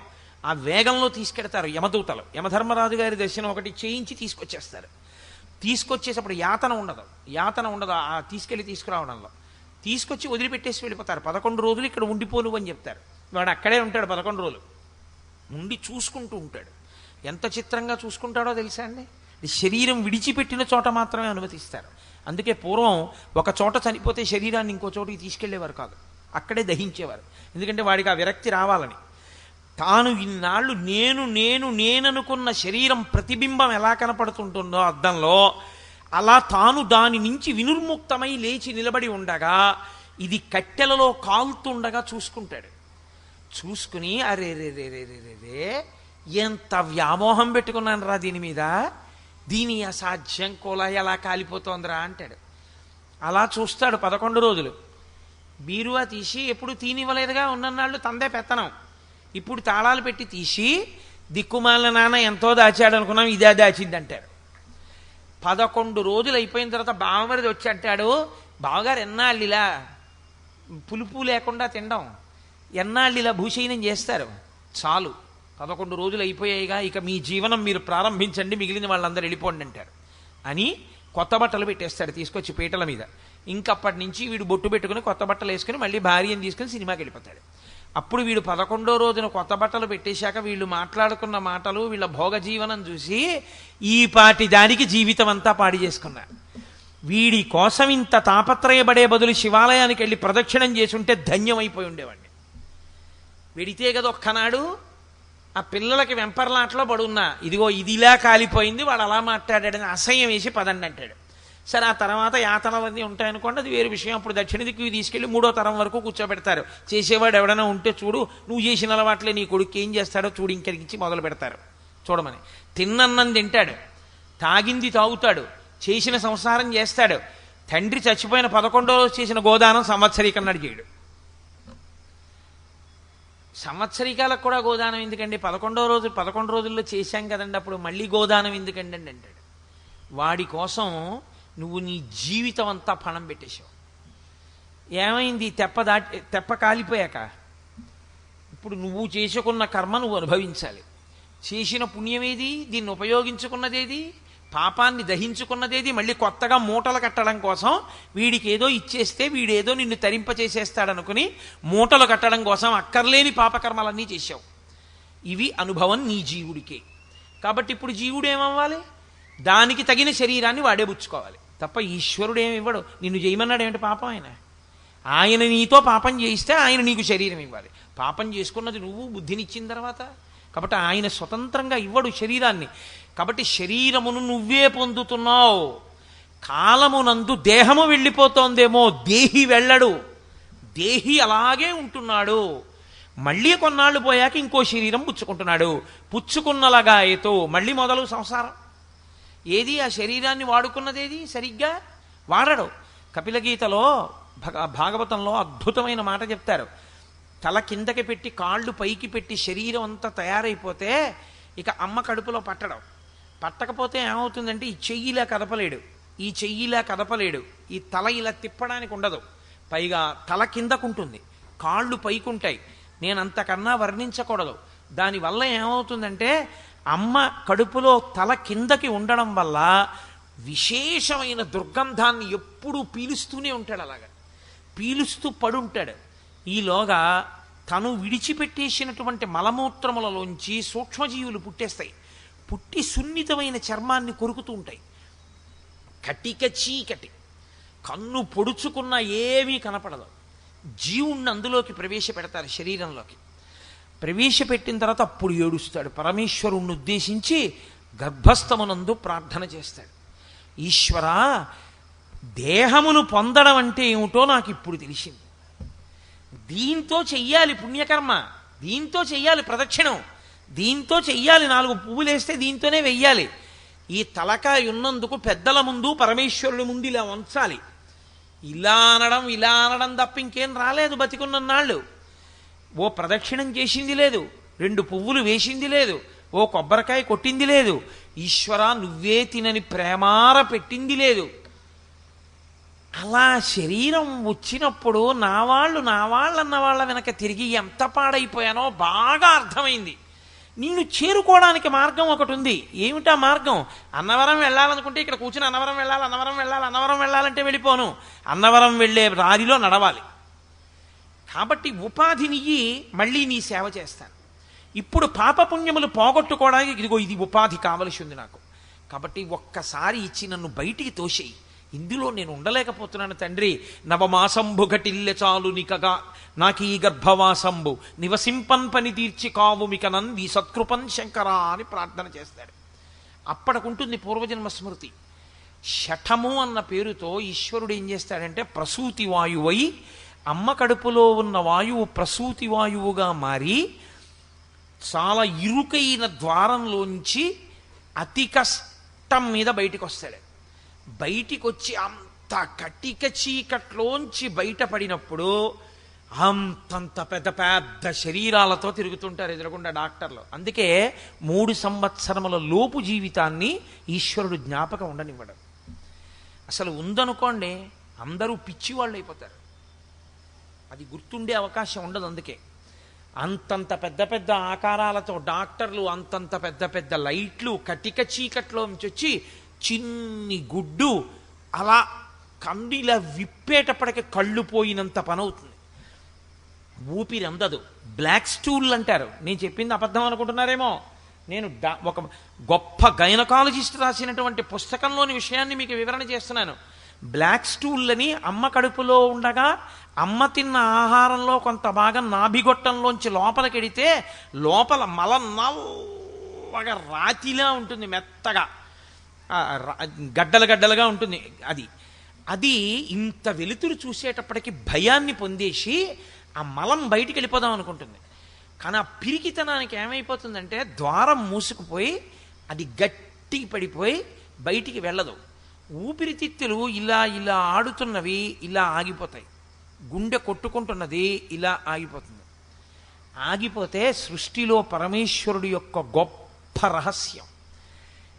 ఆ వేగంలో తీసుకెడతారు యమదూతలు. యమధర్మరాజు గారి దర్శనం ఒకటి చేయించి తీసుకొచ్చేస్తారు. తీసుకొచ్చేటప్పుడు యాతన ఉండదు ఆ తీసుకురావడంలో. తీసుకొచ్చి వదిలిపెట్టేసి వెళ్ళిపోతారు. 11 రోజులు ఇక్కడ ఉండిపోను అని చెప్తారు. వాడు అక్కడే ఉంటాడు 11 రోజులు ఉండి చూసుకుంటూ ఉంటాడు. ఎంత చిత్రంగా చూసుకుంటాడో తెలుసా అండి. శరీరం విడిచిపెట్టిన చోట మాత్రమే అనుమతిస్తారు. అందుకే పూర్వం ఒక చోట చనిపోతే శరీరాన్ని ఇంకో చోటికి తీసుకెళ్లేవారు కాదు, అక్కడే దహించేవారు. ఎందుకంటే వాడికి ఆ విరక్తి రావాలని. తాను ఇన్నాళ్ళు నేననుకున్న శరీరం ప్రతిబింబం ఎలా కనపడుతుంటుందో అద్దంలో, అలా తాను దాని నుంచి వినుర్ముక్తమై లేచి నిలబడి ఉండగా ఇది కట్టెలలో కాలుతుండగా చూసుకుంటాడు. చూసుకుని అరే రే రే రే రే రే ఎంత వ్యామోహం పెట్టుకున్నాను రా దీని మీద, దీని అసాధ్యం కోలా ఎలా కాలిపోతోందిరా అంటాడు. అలా చూస్తాడు 11 రోజులు. బీరువా తీసి ఎప్పుడు తీనివ్వలేదుగా ఉన్నన్నాళ్ళు తందే పెత్తనం. ఇప్పుడు తాళాలు పెట్టి తీసి దిక్కుమాలిన నాన్న ఎంతో దాచాడు అనుకున్నాం, ఇదే దాచింది అంటారు. 11 రోజులు అయిపోయిన తర్వాత బావమరిది వచ్చి అంటాడు, బావగారు ఎన్నాళ్ళు ఇలా పులుపు లేకుండా తినడం, ఎన్నాళ్ళు ఇలా భూషయనం చేస్తారు, చాలు 11 రోజులు అయిపోయాయిగా, ఇక మీ జీవనం మీరు ప్రారంభించండి, మిగిలిన వాళ్ళందరూ వెళ్ళిపోండి అంటారు. అని కొత్త బట్టలు పెట్టేస్తాడు తీసుకొచ్చి పీటల మీద. ఇంకప్పటి నుంచి వీడు బొట్టు పెట్టుకుని కొత్త బట్టలు వేసుకుని మళ్ళీ భార్యను తీసుకుని సినిమాకి వెళ్ళిపోతాడు. అప్పుడు వీడు 11వ రోజున కొత్త బట్టలు పెట్టేశాక వీళ్ళు మాట్లాడుకున్న మాటలు, వీళ్ళ భోగ జీవనం చూసి ఈ పాటి దానికి జీవితం అంతా పాడి చేసుకున్నారు. వీడి కోసం ఇంత తాపత్రయపడే బదులు శివాలయానికి వెళ్ళి ప్రదక్షిణం చేసి ఉంటే ధన్యమైపోయి ఉండేవాడిని. వెడితే కదా ఒక్కనాడు ఆ పిల్లలకి వెంపర్లాట్లో పడున్నా, ఇదిగో ఇదిలా కాలిపోయింది, వాడు అలా మాట్లాడాడని అసహ్యం వేసి పదండి అంటాడు. సరే, ఆ తర్వాత యాతనలన్నీ ఉంటాయనుకోండి, అది వేరు విషయం. అప్పుడు దక్షిణ దిక్కు తీసుకెళ్ళి 3వ తరం వరకు కూర్చోబెడతారు. చేసేవాడు ఎవడైనా ఉంటే చూడు, నువ్వు చేసిన అలవాట్లే నీ కొడుకు ఏం చేస్తాడో చూడు, ఇంకరించి మొదలు పెడతారు చూడమని. తిన్నన్నం తింటాడు, తాగింది తాగుతాడు, చేసిన సంసారం చేస్తాడు. తండ్రి చచ్చిపోయిన 11వ రోజు చేసిన గోదానం సంవత్సరీకన్నాడు చేయడు. సంవత్సరికాలకు కూడా గోదానం ఎందుకండి, 11వ రోజు 11 రోజుల్లో చేశాం కదండి, అప్పుడు మళ్ళీ గోదానం ఎందుకండి అని అంటాడు. వాడి కోసం నువ్వు నీ జీవితం అంతా పణం పెట్టేశావు. ఏమైంది? తెప్ప కాలిపోయాక ఇప్పుడు నువ్వు చేసుకున్న కర్మ నువ్వు అనుభవించాలి. చేసిన పుణ్యమేది, దీన్ని ఉపయోగించుకున్నదేది, పాపాన్ని దహించుకున్నదేది, మళ్ళీ కొత్తగా మూటలు కట్టడం కోసం వీడికి ఏదో ఇచ్చేస్తే వీడేదో నిన్ను తరింపచేసేస్తాడనుకుని మూటలు కట్టడం కోసం అక్కర్లేని పాపకర్మలన్నీ చేశావు. ఇవి అనుభవం నీ జీవుడికే. కాబట్టి ఇప్పుడు జీవుడు ఏమవ్వాలి? దానికి తగిన శరీరాన్ని వాడే పుచ్చుకోవాలి తప్ప ఈశ్వరుడు ఏమి ఇవ్వడు. నిన్ను చేయమన్నాడు ఏమిటి పాపం? ఆయన నీతో పాపం చేయిస్తే ఆయన నీకు శరీరం ఇవ్వాలి. పాపం చేసుకున్నది నువ్వు బుద్ధినిచ్చిన తర్వాత. కాబట్టి ఆయన స్వతంత్రంగా ఇవ్వడు శరీరాన్ని. కాబట్టి శరీరమును నువ్వే పొందుతున్నావు. కాలమునందు దేహము వెళ్ళిపోతోందేమో, దేహి వెళ్ళడు. దేహి అలాగే ఉంటున్నాడు. మళ్ళీ కొన్నాళ్ళు పోయాక ఇంకో శరీరం పుచ్చుకుంటున్నాడు. పుచ్చుకున్నలాగాయతో మళ్ళీ మొదలు సంసారం. ఏది ఆ శరీరాన్ని వాడుకున్నదేది సరిగ్గా వాడడు. కపిలగీతలో భాగవతంలో అద్భుతమైన మాట చెప్తారు. తల కిందకి పెట్టి కాళ్ళు పైకి పెట్టి శరీరం అంతా తయారైపోతే ఇక అమ్మ కడుపులో పట్టకపోతే ఏమవుతుందంటే ఈ చెయ్యిలా కదపలేడు, ఈ చెయ్యిలా కదపలేడు, ఈ తల ఇలా తిప్పడానికి ఉండదు. పైగా తల కిందకుంటుంది, కాళ్ళు పైకుంటాయి. నేను అంతకన్నా వర్ణించకూడదు. దానివల్ల ఏమవుతుందంటే అమ్మ కడుపులో తల కిందకి ఉండడం వల్ల విశేషమైన దుర్గంధాన్ని ఎప్పుడూ పీలుస్తూనే ఉంటాడు. అలాగా పీలుస్తూ పడుంటాడు. ఈలోగా తను విడిచిపెట్టేసినటువంటి మలమూత్రములలోంచి సూక్ష్మజీవులు పుట్టేస్తాయి. పుట్టి సున్నితమైన చర్మాన్ని కొరుకుతూ ఉంటాయి. కటిక చీకటి, కన్ను పొడుచుకున్న ఏమీ కనపడదు. జీవుణ్ణి అందులోకి ప్రవేశపెడతారు, శరీరంలోకి ప్రవేశపెట్టిన తర్వాత అప్పుడు ఏడుస్తాడు. పరమేశ్వరుణ్ణి ఉద్దేశించి గర్భస్థమునందు ప్రార్థన చేస్తాడు. ఈశ్వరా, దేహమును పొందడం అంటే ఏమిటో నాకు ఇప్పుడు తెలిసింది. దీంతో చెయ్యాలి పుణ్యకర్మ, దీంతో చెయ్యాలి ప్రదక్షిణం, దీంతో చెయ్యాలి 4 పువ్వులు వేస్తే దీంతోనే వెయ్యాలి. ఈ తలకాయ ఉన్నందుకు పెద్దల ముందు పరమేశ్వరుడి ముందు ఇలా వంచాలి. ఇలా అనడం తప్ప ఇంకేం రాలేదు బతికున్నన్నాళ్ళు. ఓ ప్రదక్షిణం చేసింది లేదు, 2 పువ్వులు వేసింది లేదు, ఓ కొబ్బరికాయ కొట్టింది లేదు, ఈశ్వరా నువ్వే తినని ప్రేమార పెట్టింది లేదు. అలా శరీరం వచ్చినప్పుడు నా వాళ్ళు అన్న వాళ్ళ వెనక తిరిగి ఎంత పాడైపోయానో బాగా అర్థమైంది. నిన్ను చేరుకోవడానికి మార్గం ఒకటి ఉంది. ఏమిటా మార్గం? అన్నవరం వెళ్ళాలనుకుంటే ఇక్కడ కూర్చుని అన్నవరం వెళ్ళాలంటే వెళ్ళిపోను. అన్నవరం వెళ్ళే దారిలో నడవాలి. కాబట్టి ఉపాధినియ్యి, మళ్ళీ నీ సేవ చేస్తాను. ఇప్పుడు పాపపుణ్యములు పోగొట్టుకోవడానికి ఇదిగో ఇది ఉపాధి కావలసి ఉంది నాకు. కాబట్టి ఒక్కసారి ఇచ్చి నన్ను బయటికి తోసేయి, ఇందులో నేను ఉండలేకపోతున్నాను తండ్రి. నవమాసంబు ఘటిల్లె చాలు నికగా నాకీ గర్భవాసంబు నివసింపన్ పని తీర్చి కావు మికనన్ నీ సత్కృపన్ శంకరా అని ప్రార్థన చేస్తాడు. అప్పటికుంటుంది పూర్వజన్మ స్మృతి. శఠము అన్న పేరుతో ఈశ్వరుడు ఏం చేస్తాడంటే ప్రసూతి వాయువై, అమ్మ కడుపులో ఉన్న వాయువు ప్రసూతి వాయువుగా మారి చాలా ఇరుకైన ద్వారంలోంచి అతి కష్టం మీద బయటికి వస్తాడు. బయటికి వచ్చి అంత కటిక చీకట్లోంచి బయటపడినప్పుడు అంతంత పెద్ద పెద్ద శరీరాలతో తిరుగుతుంటారు ఎదురకుండా డాక్టర్లు. అందుకే 3 సంవత్సరముల లోపు జీవితాన్ని ఈశ్వరుడు జ్ఞాపకం ఉండనివ్వడం. అసలు ఉందనుకోండి అందరూ పిచ్చివాళ్ళు అయిపోతారు, అది గుర్తుండే అవకాశం ఉండదు. అందుకే అంతంత పెద్ద పెద్ద ఆకారాలతో డాక్టర్లు, అంతంత పెద్ద పెద్ద లైట్లు, కటిక చీకట్లోంచి వచ్చి చిన్ని గుడ్డు అలా కండిలా విప్పేటప్పటికి కళ్ళు పోయినంత పని అవుతుంది. ఊపిరి అందదు. బ్లాక్ స్టూల్ అంటారు. నేను చెప్పింది అబద్ధం అనుకుంటున్నారేమో. నేను ఒక గొప్ప గైనకాలజిస్ట్ రాసినటువంటి పుస్తకంలోని విషయాన్ని మీకు వివరణ చేస్తున్నాను. బ్లాక్ స్టూల్ అని అమ్మ కడుపులో ఉండగా అమ్మ తిన్న ఆహారంలో కొంత భాగం నాభిగొట్టంలోంచి లోపలికెడితే లోపల మల నల్లగా రాతిలా ఉంటుంది, మెత్తగా గడ్డలుగా ఉంటుంది. అది ఇంత వెలుతురు చూసేటప్పటికి భయాన్ని పొందేసి ఆ మలం బయటికి వెళ్ళిపోదాం అనుకుంటుంది. కానీ ఆ పిరికితనానికి ఏమైపోతుందంటే ద్వారం మూసుకుపోయి అది గట్టికి పడిపోయి బయటికి వెళ్ళదు. ఊపిరితిత్తులు ఇలా ఇలా ఆడుతున్నవి ఇలా ఆగిపోతాయి, గుండె కొట్టుకుంటున్నది ఇలా ఆగిపోతుంది. ఆగిపోతే సృష్టిలో పరమేశ్వరుడి యొక్క గొప్ప రహస్యం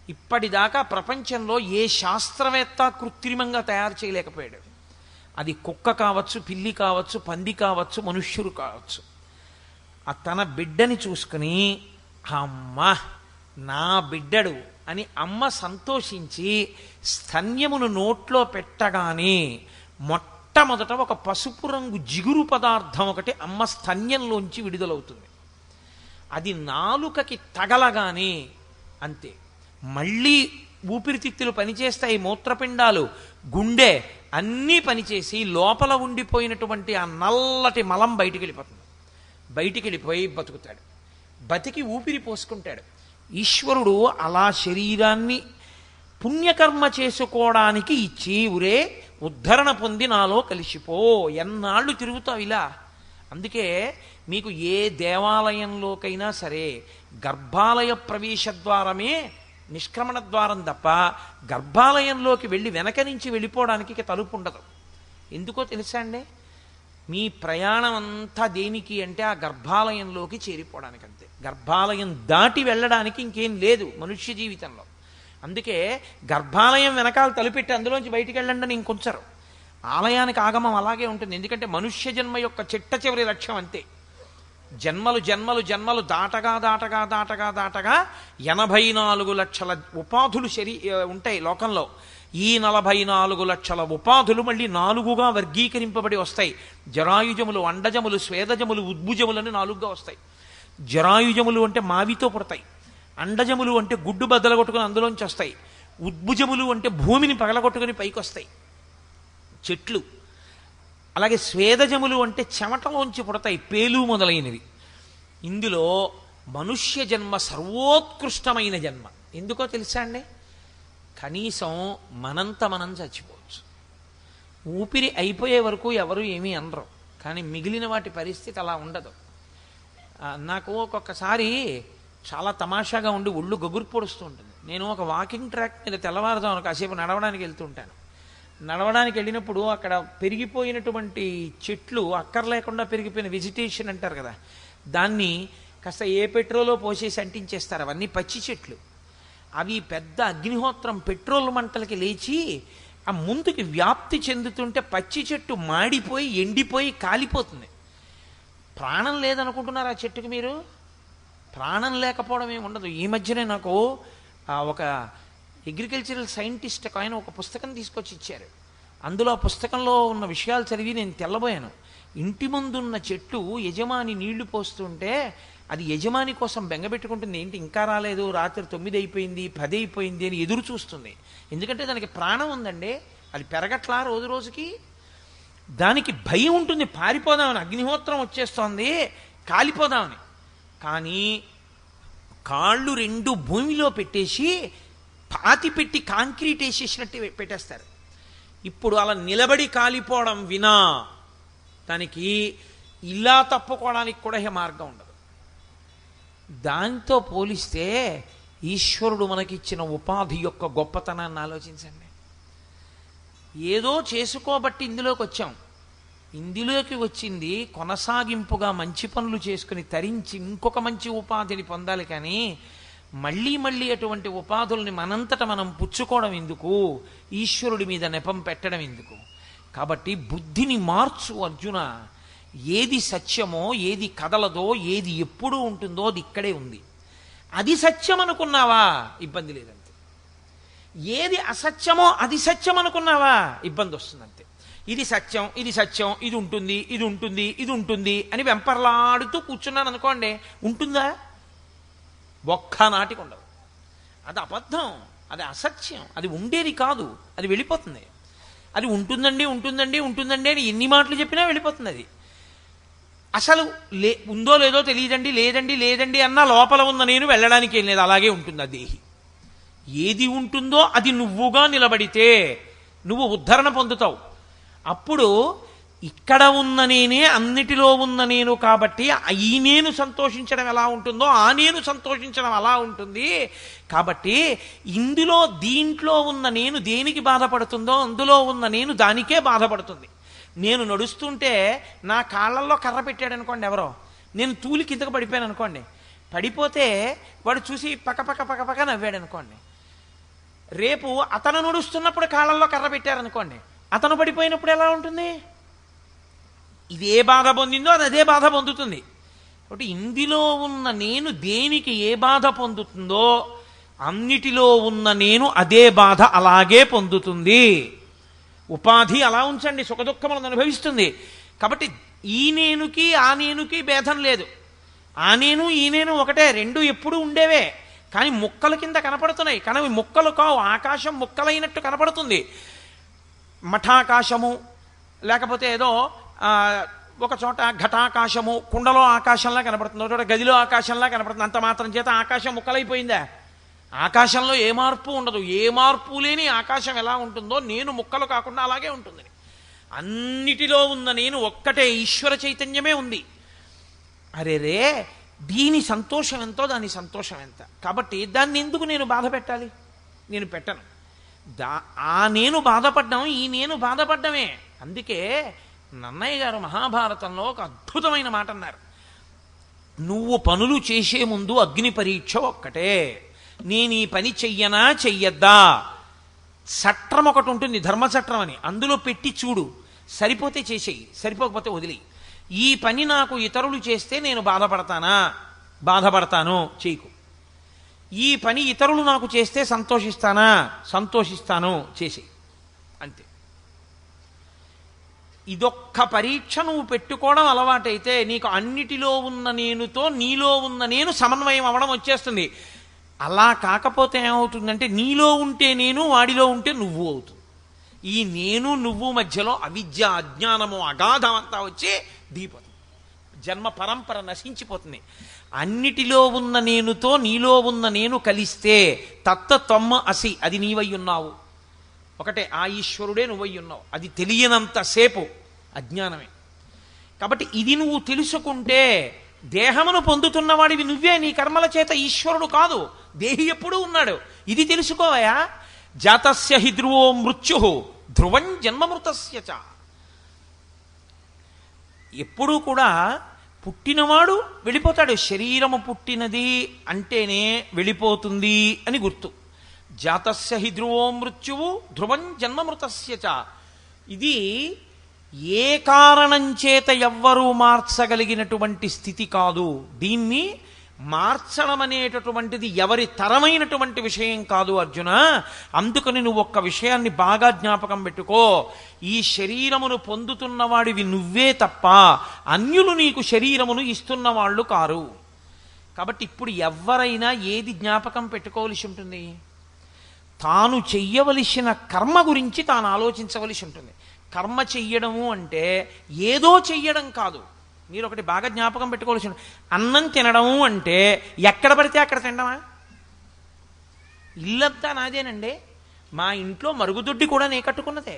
ఇప్పటిదాకా ప్రపంచంలో ఏ శాస్త్రవేత్త కృత్రిమంగా తయారు చేయలేకపోయాడు. అది కుక్క కావచ్చు, పిల్లి కావచ్చు, పంది కావచ్చు, మనుష్యుడు కావచ్చు. ఆ తన బిడ్డని చూసుకుని అమ్మ నా బిడ్డడు అని అమ్మ సంతోషించి స్తన్యమును నోట్లో పెట్టగానే మొట్టమొదట ఒక పసుపు రంగు జిగురు పదార్థం ఒకటి అమ్మ స్తన్యంలోంచి విడుదలవుతుంది. అది నాలుకకి తగలగానే అంతే, మళ్ళీ ఊపిరితిత్తులు పనిచేస్తాయి, మూత్రపిండాలు, గుండె అన్నీ పనిచేసి లోపల ఉండిపోయినటువంటి ఆ నల్లటి మలం బయటికి వెళ్ళిపోతుంది. బయటికి వెళ్ళిపోయి బతుకుతాడు, బతికి ఊపిరి పోసుకుంటాడు. ఈశ్వరుడు అలా శరీరాన్ని పుణ్యకర్మ చేసుకోవడానికి ఇచ్చి ఉరే ఉద్ధరణ పొంది నాలో కలిసిపో, ఎన్నాళ్ళు తిరుగుతావు ఇలా. అందుకే మీకు ఏ దేవాలయంలోకైనా సరే గర్భాలయ ప్రవేశ ద్వారమే నిష్క్రమణ ద్వారం తప్ప గర్భాలయంలోకి వెళ్ళి వెనక నుంచి వెళ్ళిపోవడానికి తలుపు ఉండదు. ఎందుకో తెలుసా అండి? మీ ప్రయాణం అంతా దేనికి అంటే ఆ గర్భాలయంలోకి చేరిపోవడానికి అంతే. గర్భాలయం దాటి వెళ్ళడానికి ఇంకేం లేదు మనుష్య జీవితంలో. అందుకే గర్భాలయం వెనకాల తలుపెట్టి అందులోంచి బయటికి వెళ్ళండి అని ఇంకొంచరు. ఆలయానికి ఆగమం అలాగే ఉంటుంది. ఎందుకంటే మనుష్య జన్మ యొక్క చిట్ట చివరి లక్ష్యం అంతే. జన్మలు జన్మలు జన్మలు దాటగా 84 లక్షల ఉపాధులు ఉంటాయి లోకంలో. ఈ 44 లక్షల ఉపాధులు మళ్ళీ 4గా వర్గీకరింపబడి వస్తాయి. జరాయుజములు, అండజములు, స్వేదజములు, ఉద్భుజములని 4గా వస్తాయి. జరాయుజములు అంటే మావితో పుడతాయి, అండజములు అంటే గుడ్డు బద్దలు కొట్టుకుని అందులోంచి వస్తాయి, ఉద్భుజములు అంటే భూమిని పగలగొట్టుకుని పైకొస్తాయి చెట్లు. అలాగే స్వేదజములు అంటే చెమటలోంచి పుడతాయి పేలు మొదలైనవి. ఇందులో మనుష్య జన్మ సర్వోత్కృష్టమైన జన్మ. ఎందుకో తెలుసా అండి? కనీసం మనంత మనం చచ్చిపోవచ్చు. ఊపిరి అయిపోయే వరకు ఎవరు ఏమీ అనరు, కానీ మిగిలిన వాటి పరిస్థితి అలా ఉండదు. నాకు ఒక్కొక్కసారి చాలా తమాషాగా ఉండి ఒళ్ళు గగురు పొడుస్తూ ఉంటుంది. నేను ఒక వాకింగ్ ట్రాక్ మీద తెల్లవారుదాం కాసేపు నడవడానికి వెళ్తుంటాను. నడవడానికి వెళ్ళినప్పుడు అక్కడ పెరిగిపోయినటువంటి చెట్లు, అక్కర్లేకుండా పెరిగిపోయిన వెజిటేషన్ అంటారు కదా, దాన్ని కాస్త ఏ పెట్రోలో పోసేసి అంటించేస్తారు. అవన్నీ పచ్చి చెట్లు. అవి పెద్ద అగ్నిహోత్రం పెట్రోల్ మంటలకి లేచి ఆ ముందుకి వ్యాప్తి చెందుతుంటే పచ్చి చెట్టు మాడిపోయి ఎండిపోయి కాలిపోతుంది. ప్రాణం లేదనుకుంటున్నారు ఆ చెట్టుకి మీరు? ప్రాణం లేకపోవడం ఏమి ఉండదు. ఈ మధ్యనే నాకు ఒక అగ్రికల్చరల్ సైంటిస్ట్ ఆయన ఒక పుస్తకం తీసుకొచ్చి ఇచ్చారు. అందులో ఆ పుస్తకంలో ఉన్న విషయాలు చదివి నేను తెల్లబోయాను. ఇంటి ముందున్న చెట్టు యజమాని నీళ్లు పోస్తుంటే అది యజమాని కోసం బెంగపెట్టుకుంటుంది. ఏంటి ఇంకా రాలేదు, రాత్రి 9 అయిపోయింది 10 అయిపోయింది అని ఎదురు చూస్తుంది. ఎందుకంటే దానికి ప్రాణం ఉందండి, అది పెరగట్లా రోజు రోజుకి. దానికి భయం ఉంటుంది, పారిపోదామని, అగ్నిహోత్రం వచ్చేస్తోంది కాలిపోదామని. కానీ కాళ్ళు 2 భూమిలో పెట్టేసి పాతి పెట్టి కాంక్రీట్ వేసేసినట్టు పెట్టేస్తారు. ఇప్పుడు అలా నిలబడి కాలిపోవడం వినా దానికి ఇలా తప్పుకోవడానికి కూడా ఏ మార్గం ఉండదు. దాంతో పోలిస్తే ఈశ్వరుడు మనకిచ్చిన ఉపాధి యొక్క గొప్పతనాన్ని ఆలోచించండి. ఏదో చేసుకోబట్టి ఇందులోకి వచ్చాం. ఇందులోకి వచ్చింది కొనసాగింపుగా మంచి పనులు చేసుకుని తరించి ఇంకొక మంచి ఉపాధిని పొందాలి. కానీ మళ్ళీ మళ్ళీ అటువంటి ఉపాధుల్ని మనంతట మనం పుచ్చుకోవడం ఎందుకు? ఈశ్వరుడి మీద నెపం పెట్టడం ఎందుకు? కాబట్టి బుద్ధిని మార్చు అర్జున. ఏది సత్యమో, ఏది కదలదో, ఏది ఎప్పుడూ ఉంటుందో అది ఇక్కడే ఉంది. అది సత్యం అనుకున్నావా ఇబ్బంది లేదంతే. ఏది అసత్యమో అది సత్యం అనుకున్నావా ఇబ్బంది వస్తుందంతే. ఇది సత్యం, ఇది సత్యం, ఇది ఉంటుంది, ఇది ఉంటుంది, ఇది ఉంటుంది అని వెంపర్లాడుతూ కూర్చున్నాను అనుకోండి, ఉంటుందా? ఒక్కనాటికి ఉండదు. అది అబద్ధం, అది అసత్యం, అది ఉండేది కాదు, అది వెళ్ళిపోతుంది. అది ఉంటుందండి ఉంటుందండి ఉంటుందండి అని ఎన్ని మాటలు చెప్పినా వెళ్ళిపోతుంది. అది అసలు ఉందో లేదో తెలియదండి, లేదండి లేదండి అన్నా లోపల ఉన్న నేను వెళ్ళడానికి ఏం లేదు, అలాగే ఉంటుంది ఆ దేహి. ఏది ఉంటుందో అది నువ్వుగా నిలబడితే నువ్వు ఉద్ధరణ పొందుతావు. అప్పుడు ఇక్కడ ఉన్న నేనే అన్నిటిలో ఉన్న నేను కాబట్టి ఈ నేను సంతోషించడం ఎలా ఉంటుందో ఆ నేను సంతోషించడం అలా ఉంటుంది. కాబట్టి ఇందులో దీంట్లో ఉన్న నేను దేనికి బాధపడుతుందో అందులో ఉన్న నేను దానికే బాధపడుతుంది. నేను నడుస్తుంటే నా కాళ్ళల్లో కర్ర పెట్టాడు అనుకోండి ఎవరో, నేను తూలి కిందకు పడిపోయాను అనుకోండి, పడిపోతే వాడు చూసి పక్క నవ్వాడు అనుకోండి. రేపు అతను నడుస్తున్నప్పుడు కాళ్ళల్లో కర్ర పెట్టారనుకోండి, అతను పడిపోయినప్పుడు ఎలా ఉంటుంది? ఇదే బాధ పొందిందో అది అదే బాధ పొందుతుంది. కాబట్టి ఇందులో ఉన్న నేను దేనికి ఏ బాధ పొందుతుందో అన్నిటిలో ఉన్న నేను అదే బాధ అలాగే పొందుతుంది. ఉపాధి అలా ఉంచండి, సుఖదుఖములను అనుభవిస్తుంది. కాబట్టి ఈ నేనుకి ఆ నేనుకి భేదం లేదు. ఆ నేను ఈ నేను ఒకటే, రెండు ఎప్పుడూ ఉండేవే. కానీ ముక్కల కింద కనపడుతున్నాయి, కానీ ముక్కలు కావు. ఆకాశం ముక్కలైనట్టు కనపడుతుంది. మఠాకాశము, లేకపోతే ఏదో ఒక చోట ఘటాకాశము, కుండలో ఆకాశంలా కనపడుతుంది, ఒక చోట గదిలో ఆకాశంలా కనపడుతుంది. అంత మాత్రం చేత ఆకాశం ముక్కలైపోయిందా? ఆకాశంలో ఏ మార్పు ఉండదు. ఏ మార్పు లేని ఆకాశం ఎలా ఉంటుందో నేను ముక్కలు కాకుండా అలాగే ఉంటుంది. అన్నిటిలో ఉన్న నేను ఒక్కటే, ఈశ్వర చైతన్యమే ఉంది. అరే రే, దీని సంతోషం ఎంతో దాని సంతోషం ఎంత. కాబట్టి దాన్ని ఎందుకు నేను బాధ పెట్టాలి? నేను పెట్టను. ఆ నేను బాధపడ్డం ఈ నేను బాధపడ్డమే. అందుకే నన్నయ్య గారు మహాభారతంలో ఒక అద్భుతమైన మాట అన్నారు. నువ్వు పనులు చేసే ముందు అగ్ని పరీక్ష ఒక్కటే. నేను ఈ పని చెయ్యనా చెయ్యద్దా? చట్రం ఒకటి ఉంటుంది, ధర్మచట్రం అని, అందులో పెట్టి చూడు. సరిపోతే చేసేయి, సరిపోకపోతే వదిలి. ఈ పని నాకు ఇతరులు చేస్తే నేను బాధపడతానా? బాధపడతాను, చేయకు. ఈ పని ఇతరులు నాకు చేస్తే సంతోషిస్తానా? సంతోషిస్తాను, చేసేయి. అంతే. ఇదొక్క పరీక్ష నువ్వు పెట్టుకోవడం అలవాటైతే నీకు అన్నిటిలో ఉన్న నేనుతో నీలో ఉన్న నేను సమన్వయం అవ్వడం వచ్చేస్తుంది. అలా కాకపోతే ఏమవుతుందంటే నీలో ఉంటే నేను, వాడిలో ఉంటే నువ్వు అవుతుంది. ఈ నేను నువ్వు మధ్యలో అవిద్య, అజ్ఞానము, అగాధం అంతా వచ్చి దిగిపోతుంది. జన్మ పరంపర నశించిపోతుంది. అన్నిటిలో ఉన్న నేనుతో నీలో ఉన్న నేను కలిస్తే తత్తత్వమ్మ అసి, అది నీవై ఉన్నావు. ఒకటే, ఆ ఈశ్వరుడే నువ్వై ఉన్నావు. అది తెలియనంతసేపు అజ్ఞానమే. కాబట్టి ఇది నువ్వు తెలుసుకుంటే దేహమును పొందుతున్నవాడివి నువ్వే, నీ కర్మల చేత ఈశ్వరుడు కాదు. దేహి ఎప్పుడూ ఉన్నాడు. ఇది తెలుసుకోవయా. జాతస్య హి ధ్రువో మృత్యు ధ్రువం జన్మమృతస్య చ. ఎప్పుడూ కూడా పుట్టినవాడు వెళ్ళిపోతాడు. శరీరము పుట్టినది అంటేనే వెళ్ళిపోతుంది అని గుర్తు. జాతస్య హి ధ్రువో మృత్యువు ధ్రువం జన్మమృతస్య చ. ఇది ఏ కారణం చేత ఎవ్వరూ మార్చగలిగినటువంటి స్థితి కాదు. దీన్ని మార్చడం అనేటటువంటిది ఎవరి తరమైనటువంటి విషయం కాదు అర్జున. అందుకని నువ్వు ఒక్క విషయాన్ని బాగా జ్ఞాపకం పెట్టుకో. ఈ శరీరమును పొందుతున్నవాడివి నువ్వే తప్ప అన్యులు నీకు శరీరమును ఇస్తున్న వాళ్ళు కారు. కాబట్టి ఇప్పుడు ఎవరైనా ఏది జ్ఞాపకం పెట్టుకోవలసి ఉంటుంది? తాను చెయ్యవలసిన కర్మ గురించి తాను ఆలోచించవలసి ఉంటుంది. కర్మ చెయ్యడము అంటే ఏదో చెయ్యడం కాదు. మీరు ఒకటి బాగా జ్ఞాపకం పెట్టుకోవాల్సి ఉంటుంది. అన్నం తినడము అంటే ఎక్కడ పడితే అక్కడ తినడమా? ఇల్లంతా నాదేనండి. మా ఇంట్లో మరుగుదొడ్డి కూడా నే కట్టుకున్నదే.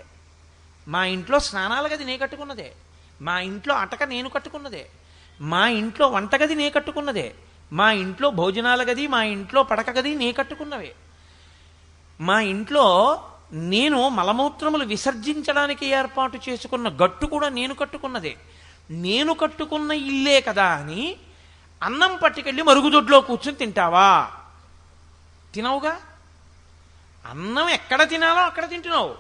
మా ఇంట్లో స్నానాల గది నే కట్టుకున్నదే. మా ఇంట్లో అటక నేను కట్టుకున్నదే. మా ఇంట్లో వంటగది నే కట్టుకున్నదే. మా ఇంట్లో భోజనాల గది, మా ఇంట్లో పడక గది నే కట్టుకున్నవే. మా ఇంట్లో నేను మలమూత్రములు విసర్జించడానికి ఏర్పాటు చేసుకున్న గట్టు కూడా నేను కట్టుకున్నదే. నేను కట్టుకున్న ఇల్లే కదా అని అన్నం పట్టుకెళ్ళి మరుగుదొడ్లో కూర్చొని తింటావా? తినవుగా. అన్నం ఎక్కడ తినాలో అక్కడ తింటున్నావు.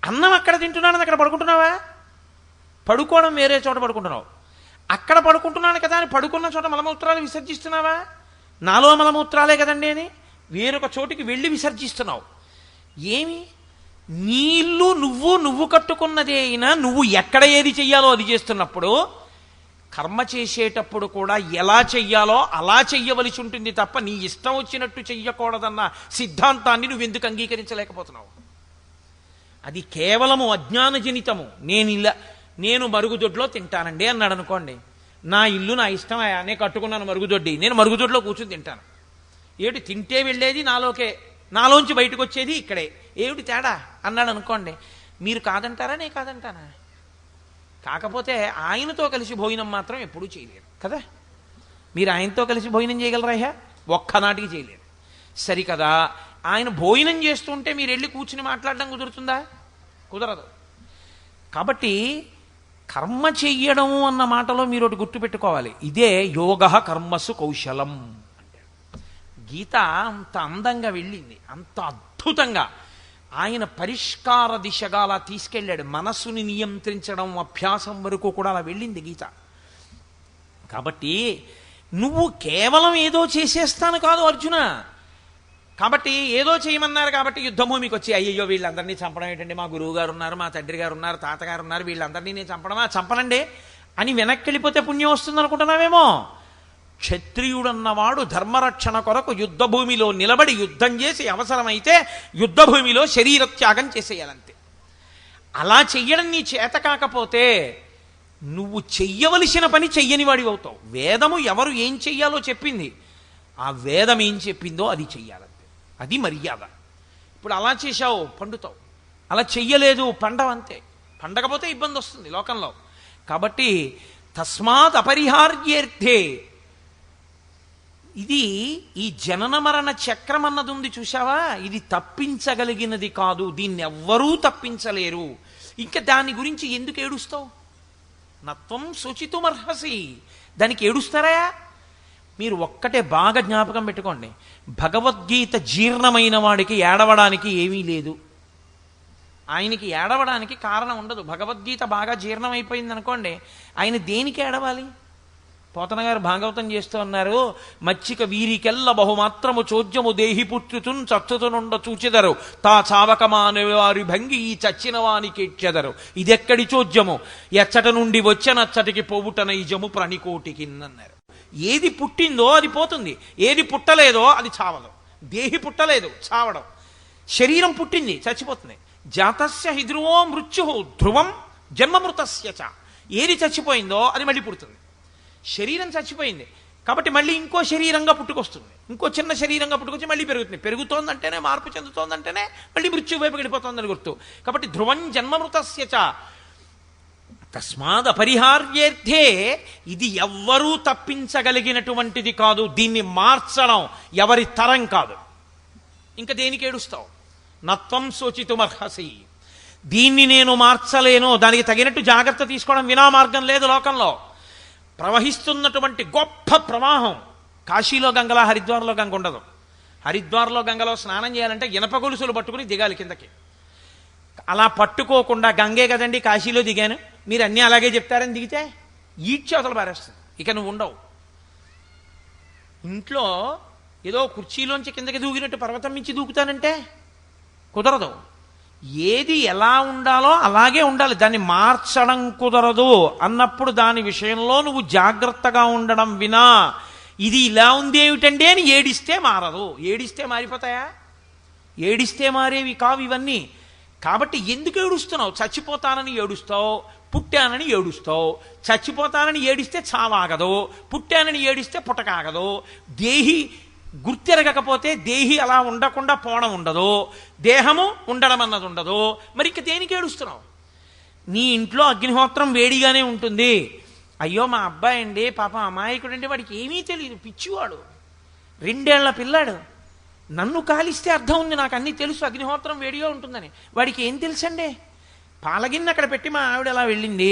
అన్నం అక్కడ తింటున్నానని అక్కడ పడుకుంటున్నావా? పడుకోవడం వేరే చోట పడుకుంటున్నావు. అక్కడ పడుకుంటున్నాను కదా అని పడుకున్న చోట మలమూత్రాలు విసర్జిస్తున్నావా? నాలో మలమూత్రాలే కదండి అని వేరొక చోటికి వెళ్ళి విసర్జిస్తున్నావు. ఏమి నీ ఇల్లు నువ్వు కట్టుకున్నదే అయినా నువ్వు ఎక్కడ ఏది చెయ్యాలో అది చేస్తున్నప్పుడు కర్మ చేసేటప్పుడు కూడా ఎలా చెయ్యాలో అలా చెయ్యవలసి ఉంటుంది తప్ప నీ ఇష్టం వచ్చినట్టు చెయ్యకూడదన్న సిద్ధాంతాన్ని నువ్వెందుకు అంగీకరించలేకపోతున్నావు? అది కేవలము అజ్ఞానజనితము. నేను మరుగుదొడ్లో తింటానండి అన్నాడు అనుకోండి. నా ఇల్లు నా ఇష్టం, నేను కట్టుకున్నాను మరుగుదొడ్డి, నేను మరుగుదొడ్లో కూర్చుని తింటాను. ఏమిటి తింటే వెళ్ళేది నాలోకే, నాలోంచి బయటకు వచ్చేది ఇక్కడే, ఏమిటి తేడా అన్నాడు అనుకోండి. మీరు కాదంటారా, నేను కాదంటానా? కాకపోతే ఆయనతో కలిసి భోజనం మాత్రం ఎప్పుడూ చేయలేరు కదా. మీరు ఆయనతో కలిసి భోజనం చేయగలరా? ఒక్కనాటికి చేయలేరు. సరికదా, ఆయన భోజనం చేస్తుంటే మీరు వెళ్ళి కూర్చుని మాట్లాడడం కుదురుతుందా? కుదరదు. కాబట్టి కర్మ చెయ్యడము అన్న మాటలో మీరు ఒకటి గుర్తుపెట్టుకోవాలి. ఇదే యోగ కర్మసు కౌశలం. గీత అంత అందంగా వెళ్ళింది, అంత అద్భుతంగా ఆయన పరిష్కార దిశగా అలా తీసుకెళ్ళాడు. మనస్సుని నియంత్రించడం అభ్యాసం వరకు కూడా అలా వెళ్ళింది గీత. కాబట్టి నువ్వు కేవలం ఏదో చేసేస్తాను కాదు అర్జున. కాబట్టి ఏదో చేయమన్నారు కాబట్టి యుద్ధభూమికి వచ్చి అయ్యయ్యో వీళ్ళందరినీ చంపడం ఏంటండి, మా గురువు గారు ఉన్నారు, మా తండ్రి గారు ఉన్నారు, తాతగారు ఉన్నారు, వీళ్ళందరినీ నేను చంపనండి అని వెనక్కి వెళ్ళిపోతే పుణ్యం వస్తుంది అనుకుంటున్నావేమో. క్షత్రియుడన్నవాడు ధర్మరక్షణ కొరకు యుద్ధభూమిలో నిలబడి యుద్ధం చేసి అవసరమైతే యుద్ధభూమిలో శరీరత్యాగం చేసేయాలంతే. అలా చెయ్యడం నీ చేత కాకపోతే నువ్వు చెయ్యవలసిన పని చెయ్యని వాడివి అవుతావు. వేదము ఎవరు ఏం చెయ్యాలో చెప్పింది, ఆ వేదం ఏం చెప్పిందో అది చెయ్యాలంతే. అది మర్యాద. ఇప్పుడు అలా చేశావు పండుతావు, అలా చెయ్యలేదు పండవంతే. పండకపోతే ఇబ్బంది వస్తుంది లోకంలో. కాబట్టి తస్మాత్ అపరిహార్యేర్థే, ఇది ఈ జనన మరణ చక్రం అన్నది ఉంది చూసావా, ఇది తప్పించగలిగినది కాదు. దీన్ని ఎవ్వరూ తప్పించలేరు. ఇంకా దాని గురించి ఎందుకు ఏడుస్తావు? నత్వం శుచితుమర్హసి, దానికి ఏడుస్తారా? మీరు ఒక్కటే బాగా జ్ఞాపకం పెట్టుకోండి, భగవద్గీత జీర్ణమైన వాడికి ఏడవడానికి ఏమీ లేదు. ఆయనకి ఏడవడానికి కారణం ఉండదు. భగవద్గీత బాగా జీర్ణమైపోయింది అనుకోండి, ఆయన దేనికి ఏడవాలి? పోతన గారు భాగవతం చేస్తూ ఉన్నారు, మచ్చిక వీరికెల్ల బహుమాత్రము చోద్యము దేహి పుత్రుతున్ చచ్చుతునుండ చూచెదరు తా చావకమాన వారి భంగి ఈ చచ్చిన వానికి ఎచ్చెదరు. ఇదెక్కడి చోద్యము, ఎచ్చట నుండి వచ్చనచ్చటికి పోవుటన ఈ జము ప్రణికోటికి అన్నారు. ఏది పుట్టిందో అది పోతుంది, ఏది పుట్టలేదో అది చావదు. దేహి పుట్టలేదు, చావడం. శరీరం పుట్టింది, చచ్చిపోతుంది. జాతస్య హి ధ్రువో మృత్యు ధ్రువం జన్మమృతస్య చ. ఏది చచ్చిపోయిందో అది మళ్ళీ పుడుతుంది. శరీరం చచ్చిపోయింది కాబట్టి మళ్ళీ ఇంకో శరీరంగా పుట్టుకొస్తుంది, ఇంకో చిన్న శరీరంగా పుట్టుకొచ్చి మళ్ళీ పెరుగుతుంది. పెరుగుతోందంటేనే, మార్పు చెందుతోందంటేనే మళ్ళీ మృత్యు వైపు గడిపోతోందని గుర్తు. కాబట్టి ధ్రువం జన్మమృతస్య చ తస్మాద్ అపరిహార్యేర్థే. ఇది ఎవ్వరూ తప్పించగలిగినటువంటిది కాదు. దీన్ని మార్చడం ఎవరి తరం కాదు. ఇంకా దేనికి ఏడుస్తావు? నత్వం శోచితుమర్హసి. దీన్ని నేను మార్చలేను, దానికి తగినట్టు జాగ్రత్త తీసుకోవడం వినా మార్గం లేదు. లోకంలో ప్రవహిస్తున్నటువంటి గొప్ప ప్రవాహం. కాశీలో గంగలా హరిద్వార్లో గంగ ఉండదు. హరిద్వార్లో గంగలో స్నానం చేయాలంటే ఇనప గొలుసులు పట్టుకుని దిగాలి కిందకి. అలా పట్టుకోకుండా గంగే కదండి కాశీలో దిగాను, మీరు అన్నీ అలాగే చెప్తారని దిగితే ఈడ్చి అవతల పారేస్తుంది. ఇక నువ్వు ఉండవు. ఇంట్లో ఏదో కుర్చీలోంచి కిందకి దూకినట్టు పర్వతం నుంచి దూకుతానంటే కుదరదు. ఏది ఎలా ఉండాలో అలాగే ఉండాలి, దాన్ని మార్చడం కుదరదు. అన్నప్పుడు దాని విషయంలో నువ్వు జాగ్రత్తగా ఉండడం వినా ఇది ఇలా ఉంది ఏమిటండి అని ఏడిస్తే మారదు. ఏడిస్తే మారిపోతాయా? ఏడిస్తే మారేవి కావు ఇవన్నీ. కాబట్టి ఎందుకు ఏడుస్తున్నావు? చచ్చిపోతానని ఏడుస్తావు, పుట్టానని ఏడుస్తావు. చచ్చిపోతానని ఏడిస్తే చావాగదు, పుట్టానని ఏడిస్తే పుట్టకాగదు. దేహి గుర్తెరగకపోతే దేహి అలా ఉండకుండా పోవడం ఉండదు, దేహము ఉండడం అన్నది ఉండదు. మరి ఇంక దేనికి ఏడుస్తున్నావు? నీ ఇంట్లో అగ్నిహోత్రం వేడిగానే ఉంటుంది. అయ్యో మా అబ్బాయి అండి పాపం అమాయకుడు అండి, వాడికి ఏమీ తెలియదు, పిచ్చివాడు, 2 ఏళ్ల పిల్లాడు. నన్ను కాలిస్తే అర్థం ఉంది, నాకు అన్నీ తెలుసు, అగ్నిహోత్రం వేడిగా ఉంటుందని. వాడికి ఏం తెలుసండి? పాలగిన్నె అక్కడ పెట్టి మా ఆవిడ అలా వెళ్ళింది,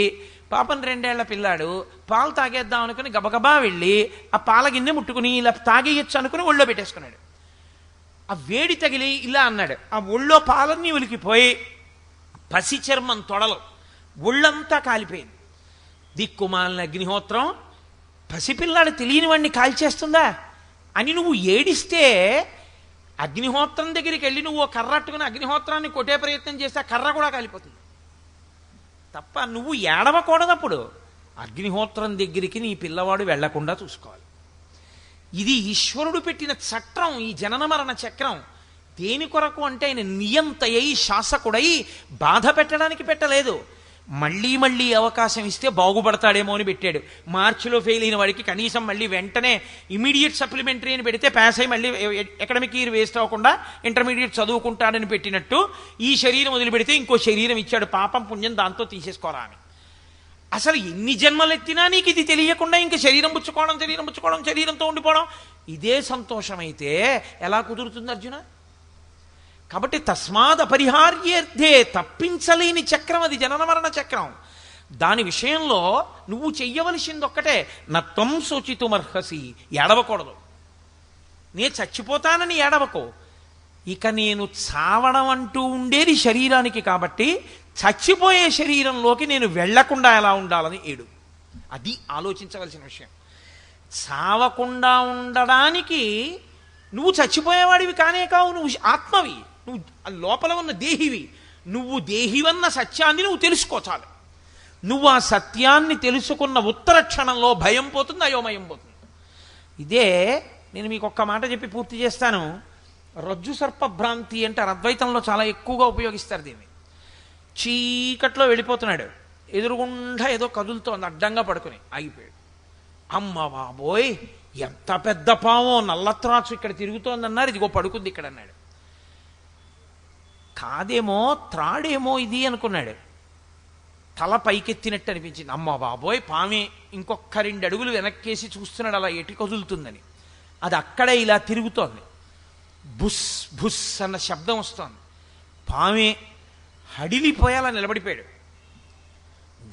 పాపం 2 ఏళ్ల పిల్లాడు పాలు తాగేద్దాం అనుకుని గబగబా వెళ్ళి ఆ పాలగిన్నె ముట్టుకుని ఇలా తాగేయచ్చు అనుకుని ఒళ్ళో పెట్టేసుకున్నాడు. ఆ వేడి తగిలి ఇలా అన్నాడు, ఆ ఒళ్ళో పాలన్నీ ఉలికిపోయి పసి చర్మం తొడలు ఒళ్ళంతా కాలిపోయింది. దిక్కుమాలిన అగ్నిహోత్రం పసిపిల్లాడు తెలియని వాడిని కాల్చేస్తుందా అని నువ్వు ఏడిస్తే, అగ్నిహోత్రం దగ్గరికి వెళ్ళి నువ్వు కర్రట్టుకుని అగ్నిహోత్రాన్ని కొట్టే ప్రయత్నం చేస్తే ఆ కర్ర కూడా కాలిపోతుంది తప్ప నువ్వు ఏడవకూడదప్పుడు. అగ్నిహోత్రం దగ్గరికి నీ పిల్లవాడు వెళ్లకుండా చూసుకోవాలి. ఇది ఈశ్వరుడు పెట్టిన చక్రం, ఈ జనన మరణ చక్రం. దేని కొరకు అంటే ఆయన నియంతయై శాసకుడై బాధ పెట్టడానికి పెట్టలేదు. మళ్ళీ మళ్ళీ అవకాశం ఇస్తే బాగుపడతాడేమో అని పెట్టాడు. మార్చిలో ఫెయిల్ అయిన వాడికి కనీసం మళ్ళీ వెంటనే ఇమీడియట్ సప్లిమెంటరీ అని పెడితే పాస్ అయ్యి మళ్ళీ అకాడమిక్ ఇయర్ వేస్ట్ అవ్వకుండా ఇంటర్మీడియట్ చదువుకుంటాడని పెట్టినట్టు ఈ శరీరం వదిలిపెడితే ఇంకో శరీరం ఇచ్చాడు, పాపం పుణ్యం దాంతో తీసేసుకోరా అని. అసలు ఎన్ని జన్మలెత్తినా నీకు ఇది తెలియకుండా ఇంక శరీరం పుచ్చుకోవడం శరీరంతో ఉండిపోవడం ఇదే సంతోషమైతే ఎలా కుదురుతుంది అర్జున? కాబట్టి తస్మాద్ అపరిహార్యేర్థే, తప్పించలేని చక్రం అది, జనన మరణ చక్రం. దాని విషయంలో నువ్వు చెయ్యవలసింది ఒక్కటే, నత్వం శోచితుమర్హసి. ఏడవకూడదు. నేను చచ్చిపోతానని ఏడవకో. ఇక నేను చావడం అంటూ ఉండేది శరీరానికి కాబట్టి చచ్చిపోయే శరీరంలోకి నేను వెళ్లకుండా ఎలా ఉండాలని ఏడు. అది ఆలోచించవలసిన విషయం. చావకుండా ఉండడానికి నువ్వు చచ్చిపోయేవాడివి కానే కావు, నువ్వు ఆత్మవి, నువ్వు లోపల ఉన్న దేహివి. నువ్వు దేహివన్న సత్యాన్ని నువ్వు తెలుసుకోచాలి. నువ్వు ఆ సత్యాన్ని తెలుసుకున్న ఉత్తర క్షణంలో భయం పోతుంది, అయోమయం పోతుంది. ఇదే నేను మీకు ఒక్క మాట చెప్పి పూర్తి చేస్తాను. రజ్జు సర్ప భ్రాంతి అంటారు, అద్వైతంలో చాలా ఎక్కువగా ఉపయోగిస్తారు దీన్ని. చీకట్లో వెళ్ళిపోతున్నాడు, ఎదురుగుండా ఏదో కదులుతోంది, అడ్డంగా పడుకుని ఆగిపోయాడు. అమ్మ బాబోయ్ ఎంత పెద్ద పామో, నల్లత్రాచు ఇక్కడ తిరుగుతోందన్నారు, ఇదిగో పడుకుంది ఇక్కడ అన్నాడు. కాదేమో త్రాడేమో ఇది అనుకున్నాడు. తల పైకెత్తినట్టు అనిపించింది. అమ్మ బాబోయ్ పామే. ఇంకొక 2 అడుగులు వెనక్కేసి చూస్తున్నాడు అలా ఎటు కదులుతుందని. అది అక్కడే ఇలా తిరుగుతోంది. బుస్ బుస్ అన్న శబ్దం వస్తోంది. పామే హడిలిపోయేలా నిలబడిపోయాడు.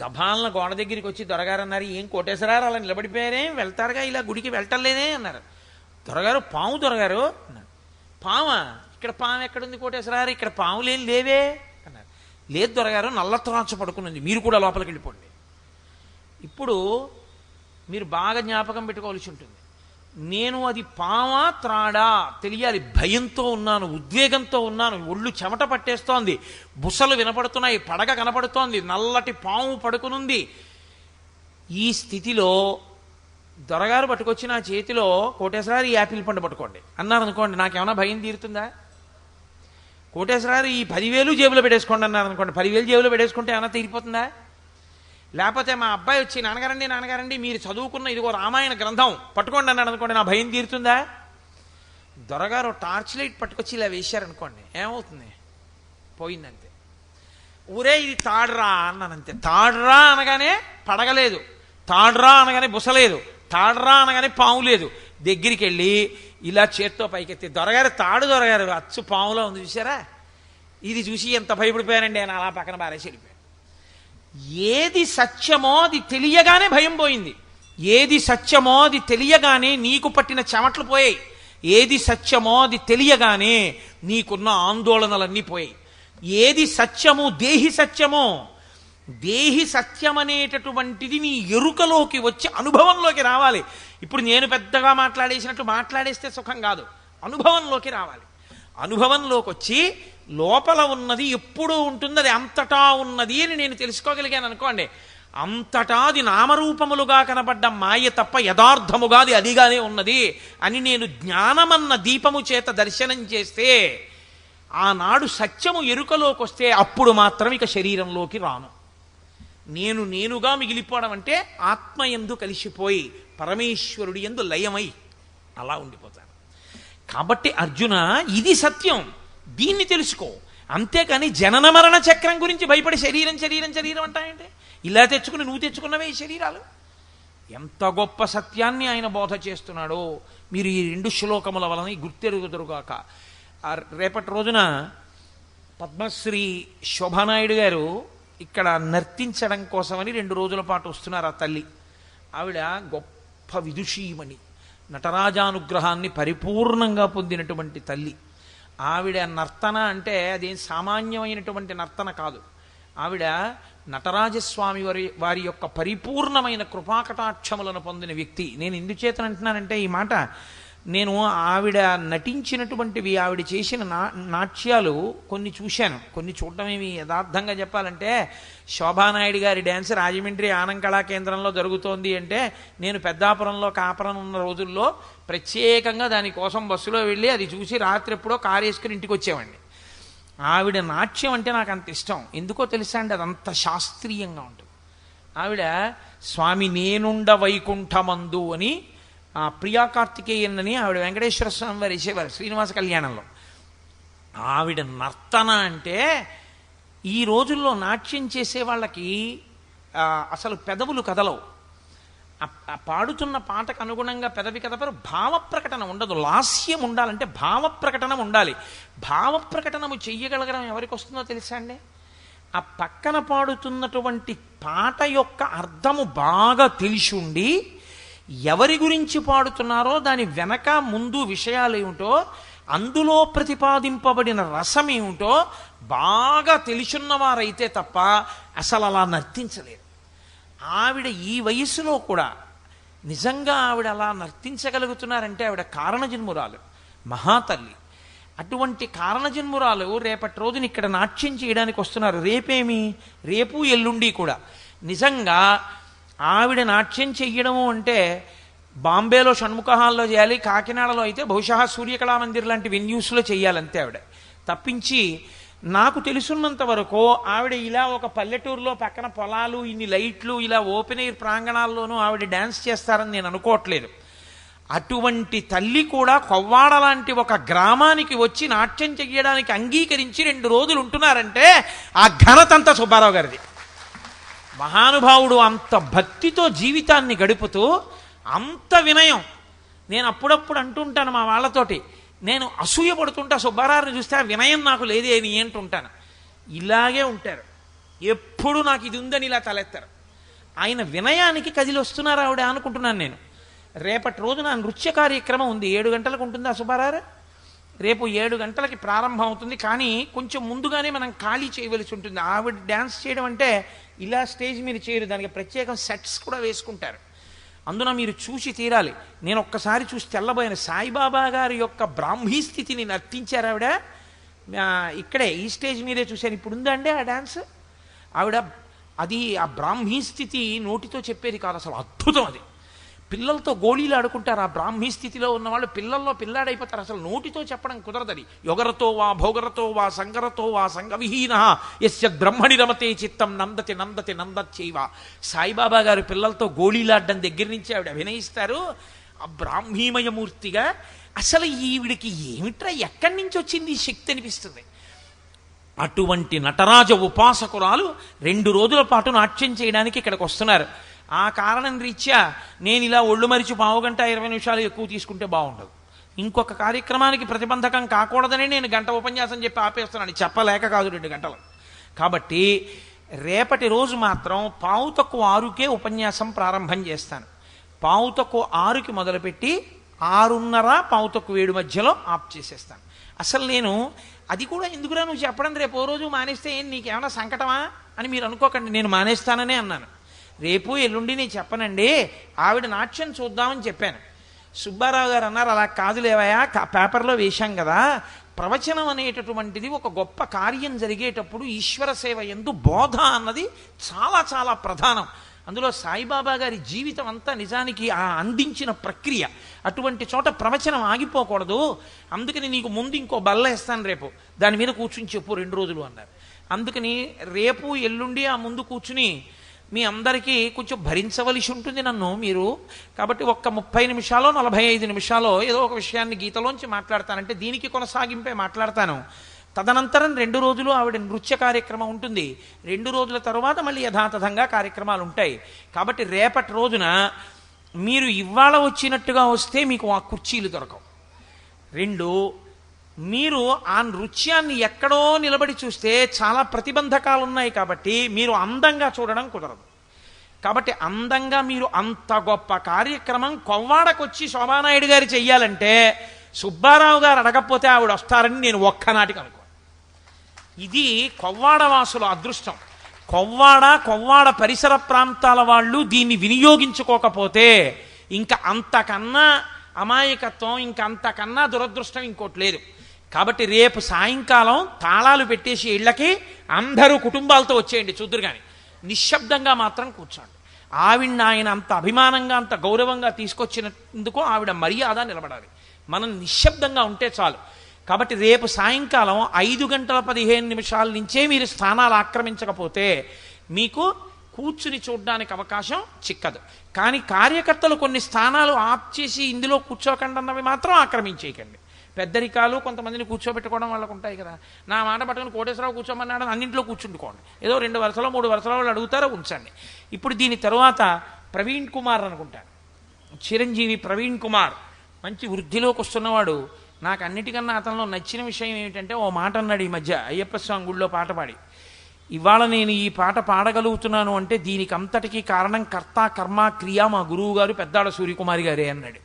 గభాలన గోడ దగ్గరికి వచ్చి దొరగారు అన్నారు, ఏం కోటేశ్వరారు అలా నిలబడిపోయారే, వెళ్తారుగా ఇలా గుడికి వెళ్ళటంలేదే అన్నారు. దొరగారు పాము దొరగారు అన్నారు. పామా? ఇక్కడ పాము ఎక్కడుంది కోటేశ్వరారు, ఇక్కడ పాములేం లేవే అన్నారు. లేదు దొరగారు, నల్లత్రాచు పడుకున్నది, మీరు కూడా లోపలికి వెళ్ళిపోండి. ఇప్పుడు మీరు బాగా జ్ఞాపకం పెట్టుకోవాల్సి ఉంటుంది. నేను అది పామా త్రాడా తెలియాలి. భయంతో ఉన్నాను, ఉద్వేగంతో ఉన్నాను, ఒళ్ళు చెమట పట్టేస్తోంది, బుసలు వినపడుతున్నాయి, పడగ కనపడుతోంది, నల్లటి పాము పడుకునుంది. ఈ స్థితిలో దొరగారు పట్టుకొచ్చి నా చేతిలో కోటేశ్వరారు ఈ యాపిల్ పండు పట్టుకోండి అన్నారు అనుకోండి, నాకేమైనా భయం తీరుతుందా? కోటేశ్వరారు ఈ 10,000 జేబులో పెట్టేసుకోండి అన్నారు అనుకోండి, 10,000 జేబులో పెట్టేసుకుంటే ఏమైనా తీరిపోతుందా? లేకపోతే మా అబ్బాయి వచ్చి నాన్నగారండి మీరు చదువుకున్న ఇదిగో రామాయణ గ్రంథం పట్టుకోండి అన్నాడు అనుకోండి, నా భయం తీరుతుందా? దొరగారు టార్చ్ లైట్ పట్టుకొచ్చి ఇలా వేశారనుకోండి, ఏమవుతుంది? పోయిందంతే. ఊరే ఇది తాడ్రా అన్నానంతే. తాడ్రా అనగానే పడగలేదు, తాడ్రా అనగానే బుసలేదు, తాడ్రా అనగానే పాము లేదు. దగ్గరికి వెళ్ళి ఇలా చేత్తో పైకెత్తి, దొరగారు అచ్చు పాములో ఉంది చూసారా, ఇది చూసి ఎంత భయపడిపోయానండి అని అలా పక్కన బారేసి వెళ్ళిపోయాను. ఏది సత్యమో అది తెలియగానే భయం పోయింది, ఏది సత్యమో అది తెలియగానే నీకు పట్టిన చెమట్లు పోయాయి, ఏది సత్యమో అది తెలియగానే నీకున్న ఆందోళనలన్నీ పోయాయి. ఏది సత్యము, దేహి సత్యమో, దేహి సత్యమనేటటువంటిది నీ ఎరుకలోకి వచ్చి అనుభవంలోకి రావాలి. ఇప్పుడు నేను పెద్దగా మాట్లాడేసినట్టు మాట్లాడేస్తే సుఖం కాదు, అనుభవంలోకి రావాలి. అనుభవంలోకి వచ్చి లోపల ఉన్నది ఎప్పుడూ ఉంటుంది, అది అంతటా ఉన్నది అని నేను తెలుసుకోగలిగాను అనుకోండి, అంతటా అది నామరూపములుగా కనబడ్డ మాయ తప్ప యథార్థముగా అది అదిగానే ఉన్నది అని నేను జ్ఞానమన్న దీపము చేత దర్శనం చేస్తే, ఆనాడు సత్యము ఎరుకలోకి వస్తే అప్పుడు మాత్రం ఇక శరీరంలోకి రాను. నేనుగా మిగిలిపోవడం అంటే ఆత్మయందు కలిసిపోయి పరమేశ్వరుడి యందు లయమై అలా ఉండిపోతాను. కాబట్టి అర్జున, ఇది సత్యం, దీన్ని తెలుసుకో. అంతేకాని జనన మరణ చక్రం గురించి భయపడి శరీరం అంటాయంటే, ఇలా తెచ్చుకుని నువ్వు తెచ్చుకున్నవే ఈ శరీరాలు. ఎంత గొప్ప సత్యాన్ని ఆయన బోధ చేస్తున్నాడో మీరు ఈ 2 శ్లోకముల వలన గుర్తెరుగుదురుగాక. రేపటి రోజున పద్మశ్రీ శోభానాయుడు గారు ఇక్కడ నర్తించడం కోసమని 2 రోజుల పాటు వస్తున్నారు. ఆ తల్లి ఆవిడ గొప్ప విదుషీమణి, నటరాజానుగ్రహాన్ని పరిపూర్ణంగా పొందినటువంటి తల్లి. ఆవిడ నర్తన అంటే అదేం సామాన్యమైనటువంటి నర్తన కాదు. ఆవిడ నటరాజస్వామి వారి యొక్క పరిపూర్ణమైన కృపాకటాక్షములను పొందిన వ్యక్తి. నేను ఎందుచేతనంటున్నానంటే ఈ మాట, నేను ఆవిడ నటించినటువంటివి, ఆవిడ చేసిన నాట్యాలు కొన్ని చూశాను. కొన్ని చూడటమేమి యథార్థంగా చెప్పాలంటే, శోభానాయుడు గారి డ్యాన్స్ రాజమండ్రి ఆనంద కళా కేంద్రంలో జరుగుతోంది అంటే, నేను పెద్దాపురంలో కాపురం ఉన్న రోజుల్లో ప్రత్యేకంగా దానికోసం బస్సులో వెళ్ళి అది చూసి రాత్రి ఎప్పుడో కారు వేసుకుని ఇంటికి వచ్చేవాడిని. ఆవిడ నాట్యం అంటే నాకు అంత ఇష్టం. ఎందుకో తెలుసా అండి, అదంత శాస్త్రీయంగా ఉంటుంది. ఆవిడ స్వామి నేనుండ వైకుంఠమందు అని ప్రియా కార్తికేయన్ అని ఆవిడ వెంకటేశ్వర స్వామి వారు వేసేవారు శ్రీనివాస కళ్యాణంలో. ఆవిడ నర్తన అంటే, ఈ రోజుల్లో నాట్యం చేసే వాళ్ళకి అసలు పెదవులు కదలవు. పాడుతున్న పాటకు అనుగుణంగా పెదవి కదపరు, భావ ప్రకటన ఉండదు. లాస్యం ఉండాలంటే భావ ప్రకటన ఉండాలి. భావ ప్రకటనము చెయ్యగలగడం ఎవరికి వస్తుందో తెలుసా అండి? ఆ పక్కన పాడుతున్నటువంటి పాట యొక్క అర్థము బాగా తెలిసి ఉండి, ఎవరి గురించి పాడుతున్నారో దాని వెనక ముందు విషయాలు ఏమిటో, అందులో ప్రతిపాదింపబడిన రసం ఏమిటో బాగా తెలుసున్నవారైతే తప్ప అసలు అలా నర్తించలేరు. ఆవిడ ఈ వయసులో కూడా నిజంగా ఆవిడ అలా నర్తించగలుగుతున్నారంటే ఆవిడ కారణజన్మురాలు, మహాతల్లి. అటువంటి కారణజన్మురాలు రేపటి రోజున ఇక్కడ నాట్యం చేయడానికి వస్తున్నారు. రేపు ఎల్లుండి కూడా. నిజంగా ఆవిడ నాట్యం చెయ్యడము అంటే బాంబేలో షణ్ముఖ హాల్లో చేయాలి, కాకినాడలో అయితే బహుశా సూర్యకళామందిర్ లాంటి వెన్యూస్లో చెయ్యాలంతే ఆవిడ. తప్పించి నాకు తెలుసున్నంత వరకు ఆవిడ ఇలా ఒక పల్లెటూరులో పక్కన పొలాలు, ఇన్ని లైట్లు, ఇలా ఓపెన్ ఎయిర్ ప్రాంగణాల్లోనూ ఆవిడ డ్యాన్స్ చేస్తారని నేను అనుకోవట్లేదు. అటువంటి తల్లి కూడా కొవ్వాడ లాంటి ఒక గ్రామానికి వచ్చి నాట్యం చెయ్యడానికి అంగీకరించి 2 రోజులు ఉంటున్నారంటే ఆ ఘనతంతా సుబ్బారావు గారిది. మహానుభావుడు అంత భక్తితో జీవితాన్ని గడుపుతూ అంత వినయం. నేను అప్పుడప్పుడు అంటుంటాను మా వాళ్ళతోటి, నేను అసూయ పడుతుంటా సుబ్బారావుని చూస్తే, ఆ వినయం నాకు లేదే అని అంటుంటాను. ఇలాగే ఉంటారు, ఎప్పుడు నాకు ఇది ఉందని ఇలా తలెత్తారు. ఆయన వినయానికి కదిలి వస్తున్నారు ఆవిడ అనుకుంటున్నాను నేను. రేపటి రోజున నృత్య కార్యక్రమం ఉంది, 7 గంటలకు ఉంటుంది ఆ సుబ్బారావు. రేపు 7 గంటలకి ప్రారంభం అవుతుంది, కానీ కొంచెం ముందుగానే మనం ఖాళీ చేయవలసి ఉంటుంది. ఆవిడ డ్యాన్స్ చేయడం అంటే ఇలా స్టేజ్ మీద చేయరు, దానికి ప్రత్యేకం సెట్స్ కూడా వేసుకుంటారు. అందున మీరు చూసి తీరాలి. నేను ఒక్కసారి చూసి తెల్లబోయిన సాయిబాబా గారి యొక్క బ్రాహ్మీ స్థితిని నర్తించారు ఆవిడ. ఇక్కడే ఈ స్టేజ్ మీదే చూశాను. ఇప్పుడు ఉందా అండి ఆ డ్యాన్స్? ఆవిడ అది ఆ బ్రాహ్మీ స్థితి నోటితో చెప్పేది కాదు, అసలు అద్భుతం. అది పిల్లలతో గోళీలు ఆడుకుంటారు. ఆ బ్రాహ్మీ స్థితిలో ఉన్నవాళ్ళు పిల్లల్లో పిల్లాడైపోతారు. అసలు నోటితో చెప్పడం కుదరదని. యొగరతో వా భోగరతో వా సంగరతో వా సంగవిహీన యస్య బ్రహ్మణి రమతే చిత్తం నందతి నందతి నందచ్చైవ. సాయిబాబా గారు పిల్లలతో గోళీలాడ్డం దగ్గర నుంచి ఆవిడ అభినయిస్తారు. ఆ బ్రాహ్మీమయమూర్తిగా అసలు ఈవిడికి ఏమిట్రా, ఎక్కడి నుంచి వచ్చింది ఈ శక్తి అనిపిస్తుంది. అటువంటి నటరాజ ఉపాసకురాలు 2 రోజుల పాటు నాట్యం చేయడానికి ఇక్కడికి వస్తున్నారు. ఆ కారణం రీత్యా నేను ఇలా ఒళ్ళు మరిచి 1/2 గంట 20 నిమిషాలు ఎక్కువ తీసుకుంటే బాగుండదు. ఇంకొక కార్యక్రమానికి ప్రతిబంధకం కాకూడదని నేను గంట ఉపన్యాసం చెప్పి ఆపేస్తున్నాను. చెప్పలేక కాదు, 2 గంటలు. కాబట్టి రేపటి రోజు మాత్రం 5:45కే ఉపన్యాసం ప్రారంభం చేస్తాను. 5:45కి మొదలుపెట్టి 6:30 5:7 మధ్యలో ఆప్ చేసేస్తాను. అసలు నేను అది కూడా ఎందుకురా నువ్వు చెప్పడం, రేపు ఓ రోజు మానేస్తే ఏం నీకేమైనా సంకటమా అని మీరు అనుకోకండి. నేను మానేస్తాననే అన్నాను. రేపు ఎల్లుండి నేను చెప్పనండి, ఆవిడ నాట్యం చూద్దామని చెప్పాను. సుబ్బారావు గారు అన్నారు, అలా కాదులేవయా, పేపర్లో వేశాం కదా, ప్రవచనం అనేటటువంటిది ఒక గొప్ప కార్యం జరిగేటప్పుడు ఈశ్వర సేవ యందు బోధ అన్నది చాలా చాలా ప్రధానం. అందులో సాయిబాబా గారి జీవితం అంతా నిజానికి ఆ అందించిన ప్రక్రియ. అటువంటి చోట ప్రవచనం ఆగిపోకూడదు. అందుకని నీకు ముందు ఇంకో బల్ల వేస్తాను, రేపు దాని మీద కూర్చుని చెప్పు 2 రోజులు అన్నారు. అందుకని రేపు ఎల్లుండి ఆ ముందు కూర్చుని మీ అందరికీ కొంచెం భరించవలసి ఉంటుంది నన్ను మీరు. కాబట్టి ఒక్క 30 నిమిషాలో 45 నిమిషాలో ఏదో ఒక విషయాన్ని గీతలోంచి మాట్లాడతానంటే దీనికి కొనసాగింపే మాట్లాడతాను. తదనంతరం 2 రోజులు ఆవిడ నృత్య కార్యక్రమం ఉంటుంది. 2 రోజుల తరువాత మళ్ళీ యథాతథంగా కార్యక్రమాలు ఉంటాయి. కాబట్టి రేపటి రోజున మీరు ఇవాళ వచ్చినట్టుగా వస్తే మీకు ఆ కుర్చీలు దొరకవు. 2, మీరు ఆ నృత్యాన్ని ఎక్కడో నిలబడి చూస్తే చాలా ప్రతిబంధకాలు ఉన్నాయి. కాబట్టి మీరు అందంగా చూడడం కుదరదు. కాబట్టి అందంగా మీరు అంత గొప్ప కార్యక్రమం కొవ్వాడకొచ్చి శోభానాయుడు గారు చెయ్యాలంటే సుబ్బారావు గారు అడగకపోతే ఆవిడ వస్తారని నేను ఒక్కనాటికి అనుకో. ఇది కొవ్వాడవాసుల అదృష్టం. కొవ్వాడ పరిసర ప్రాంతాల వాళ్ళు దీన్ని వినియోగించుకోకపోతే ఇంకా అంతకన్నా అమాయకత్వం, ఇంకా అంతకన్నా దురదృష్టం ఇంకోటి లేదు. కాబట్టి రేపు సాయంకాలం తాళాలు పెట్టేసి ఇళ్ళకి అందరూ కుటుంబాలతో వచ్చేయండి, చూద్దురు కానీ నిశ్శబ్దంగా మాత్రం కూర్చోండి. ఆవిడ్ని ఆయన అంత అభిమానంగా అంత గౌరవంగా తీసుకొచ్చినందుకు ఆవిడ మర్యాద నిలబడాలి. మనం నిశ్శబ్దంగా ఉంటే చాలు. కాబట్టి రేపు సాయంకాలం 5:15 నుంచే మీరు స్థానాలు ఆక్రమించకపోతే మీకు కూర్చుని చూడడానికి అవకాశం చిక్కదు. కానీ కార్యకర్తలు కొన్ని స్థానాలు ఆప్ చేసి ఇందులో కూర్చోకండి అన్నవి మాత్రం ఆక్రమించేయకండి. పెద్దరికాలు కొంతమందిని కూర్చోబెట్టుకోవడం వాళ్ళకు ఉంటాయి కదా. నా మాట పట్టుకుని కోటేశ్వరరావు కూర్చోమన్నాడు, అన్నింటిలో కూర్చుంటుకోండి. ఏదో 2 వరుసలో 3 వరుసలో వాళ్ళు అడుగుతారో ఉంచండి. ఇప్పుడు దీని తరువాత ప్రవీణ్ కుమార్ అనుకుంటాను, చిరంజీవి ప్రవీణ్ కుమార్ మంచి వృద్ధిలోకి వస్తున్నవాడు. నాకు అన్నిటికన్నా అతనిలో నచ్చిన విషయం ఏమిటంటే ఓ మాట అన్నాడు ఈ మధ్య అయ్యప్ప స్వామి గుళ్ళో పాట పాడి, ఇవాళ నేను ఈ పాట పాడగలుగుతున్నాను అంటే దీనికి అంతటికీ కారణం కర్త కర్మ క్రియ మా గురువు గారు పెద్దాడ సూర్యకుమారి గారే అన్నాడు.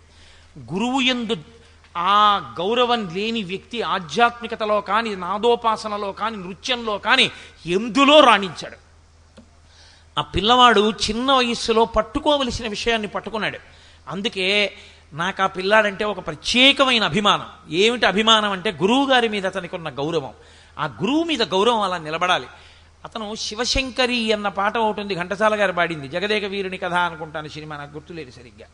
గురువు యందు ఆ గౌరవం లేని వ్యక్తి ఆధ్యాత్మికతలో కానీ, నాదోపాసనలో కానీ, నృత్యంలో కానీ ఎందులో రాణించాడు. ఆ పిల్లవాడు చిన్న వయస్సులో పట్టుకోవలసిన విషయాన్ని పట్టుకున్నాడు. అందుకే నాకు ఆ పిల్లాడంటే ఒక ప్రత్యేకమైన అభిమానం. ఏమిటి అభిమానం అంటే గురువు గారి మీద అతనికి ఉన్న గౌరవం. ఆ గురువు మీద గౌరవం అలా నిలబడాలి. అతను శివశంకరి అన్న పాట ఒకటి ఉంది, ఘంటసాల గారు పాడింది, జగదేక వీరుని కథ అనుకుంటాను సినిమా, నాకు గుర్తులేదు సరిగ్గా.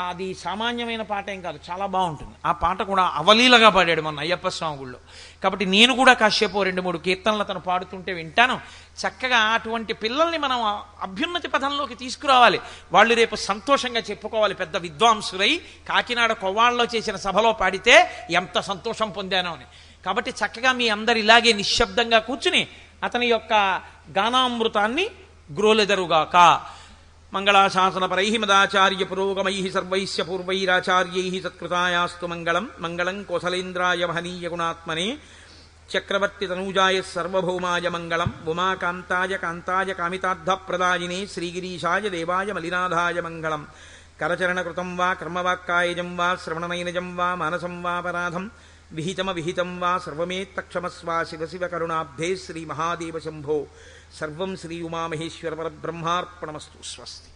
అది సామాన్యమైన పాట ఏం కాదు, చాలా బాగుంటుంది. ఆ పాట కూడా అవలీలగా పాడాడు మొన్న అయ్యప్ప స్వామి గుళ్ళో. కాబట్టి నేను కూడా కాసేపు 2-3 కీర్తనలు అతను పాడుతుంటే వింటాను. చక్కగా అటువంటి పిల్లల్ని మనం అభ్యున్నతి పథంలోకి తీసుకురావాలి. వాళ్ళు రేపు సంతోషంగా చెప్పుకోవాలి, పెద్ద విద్వాంసులై కాకినాడ కొవ్వాళ్ళలో చేసిన సభలో పాడితే ఎంత సంతోషం పొందానో అని. కాబట్టి చక్కగా మీ అందరు ఇలాగే నిశ్శబ్దంగా కూర్చుని అతని యొక్క గానామృతాన్ని గ్రోలెదరుగాక. మంగళాశాసనపరై మదాచార్య పురోగమై సర్వైస్య పూర్వైరాచార్యై సత్కృతాయాస్తు మంగళం. మంగళం కోసలేంద్రాయ మహనీయ గుణాత్మనే చక్రవర్తి తనూజాయ సర్వభౌమాయ మంగళం. ఉమాకాంతాయ కాంతాయ కామితార్థప్రదాయినే శ్రీగిరీశాయ దేవాయ మలినాథాయ మంగళం. కరచరణకృతం వా కర్మవాక్కాయజం వా శ్రవణనైనజం వా మానసం వాపరాధం విహితం వా సర్వమేత్తక్షమస్వ శివ శివ కరుణాబ్ధే శ్రీ మహాదేవ శంభో. సర్వం శ్రీ ఉమామహేశ్వర పరబ్రహ్మార్పణమస్తు. స్వస్తి.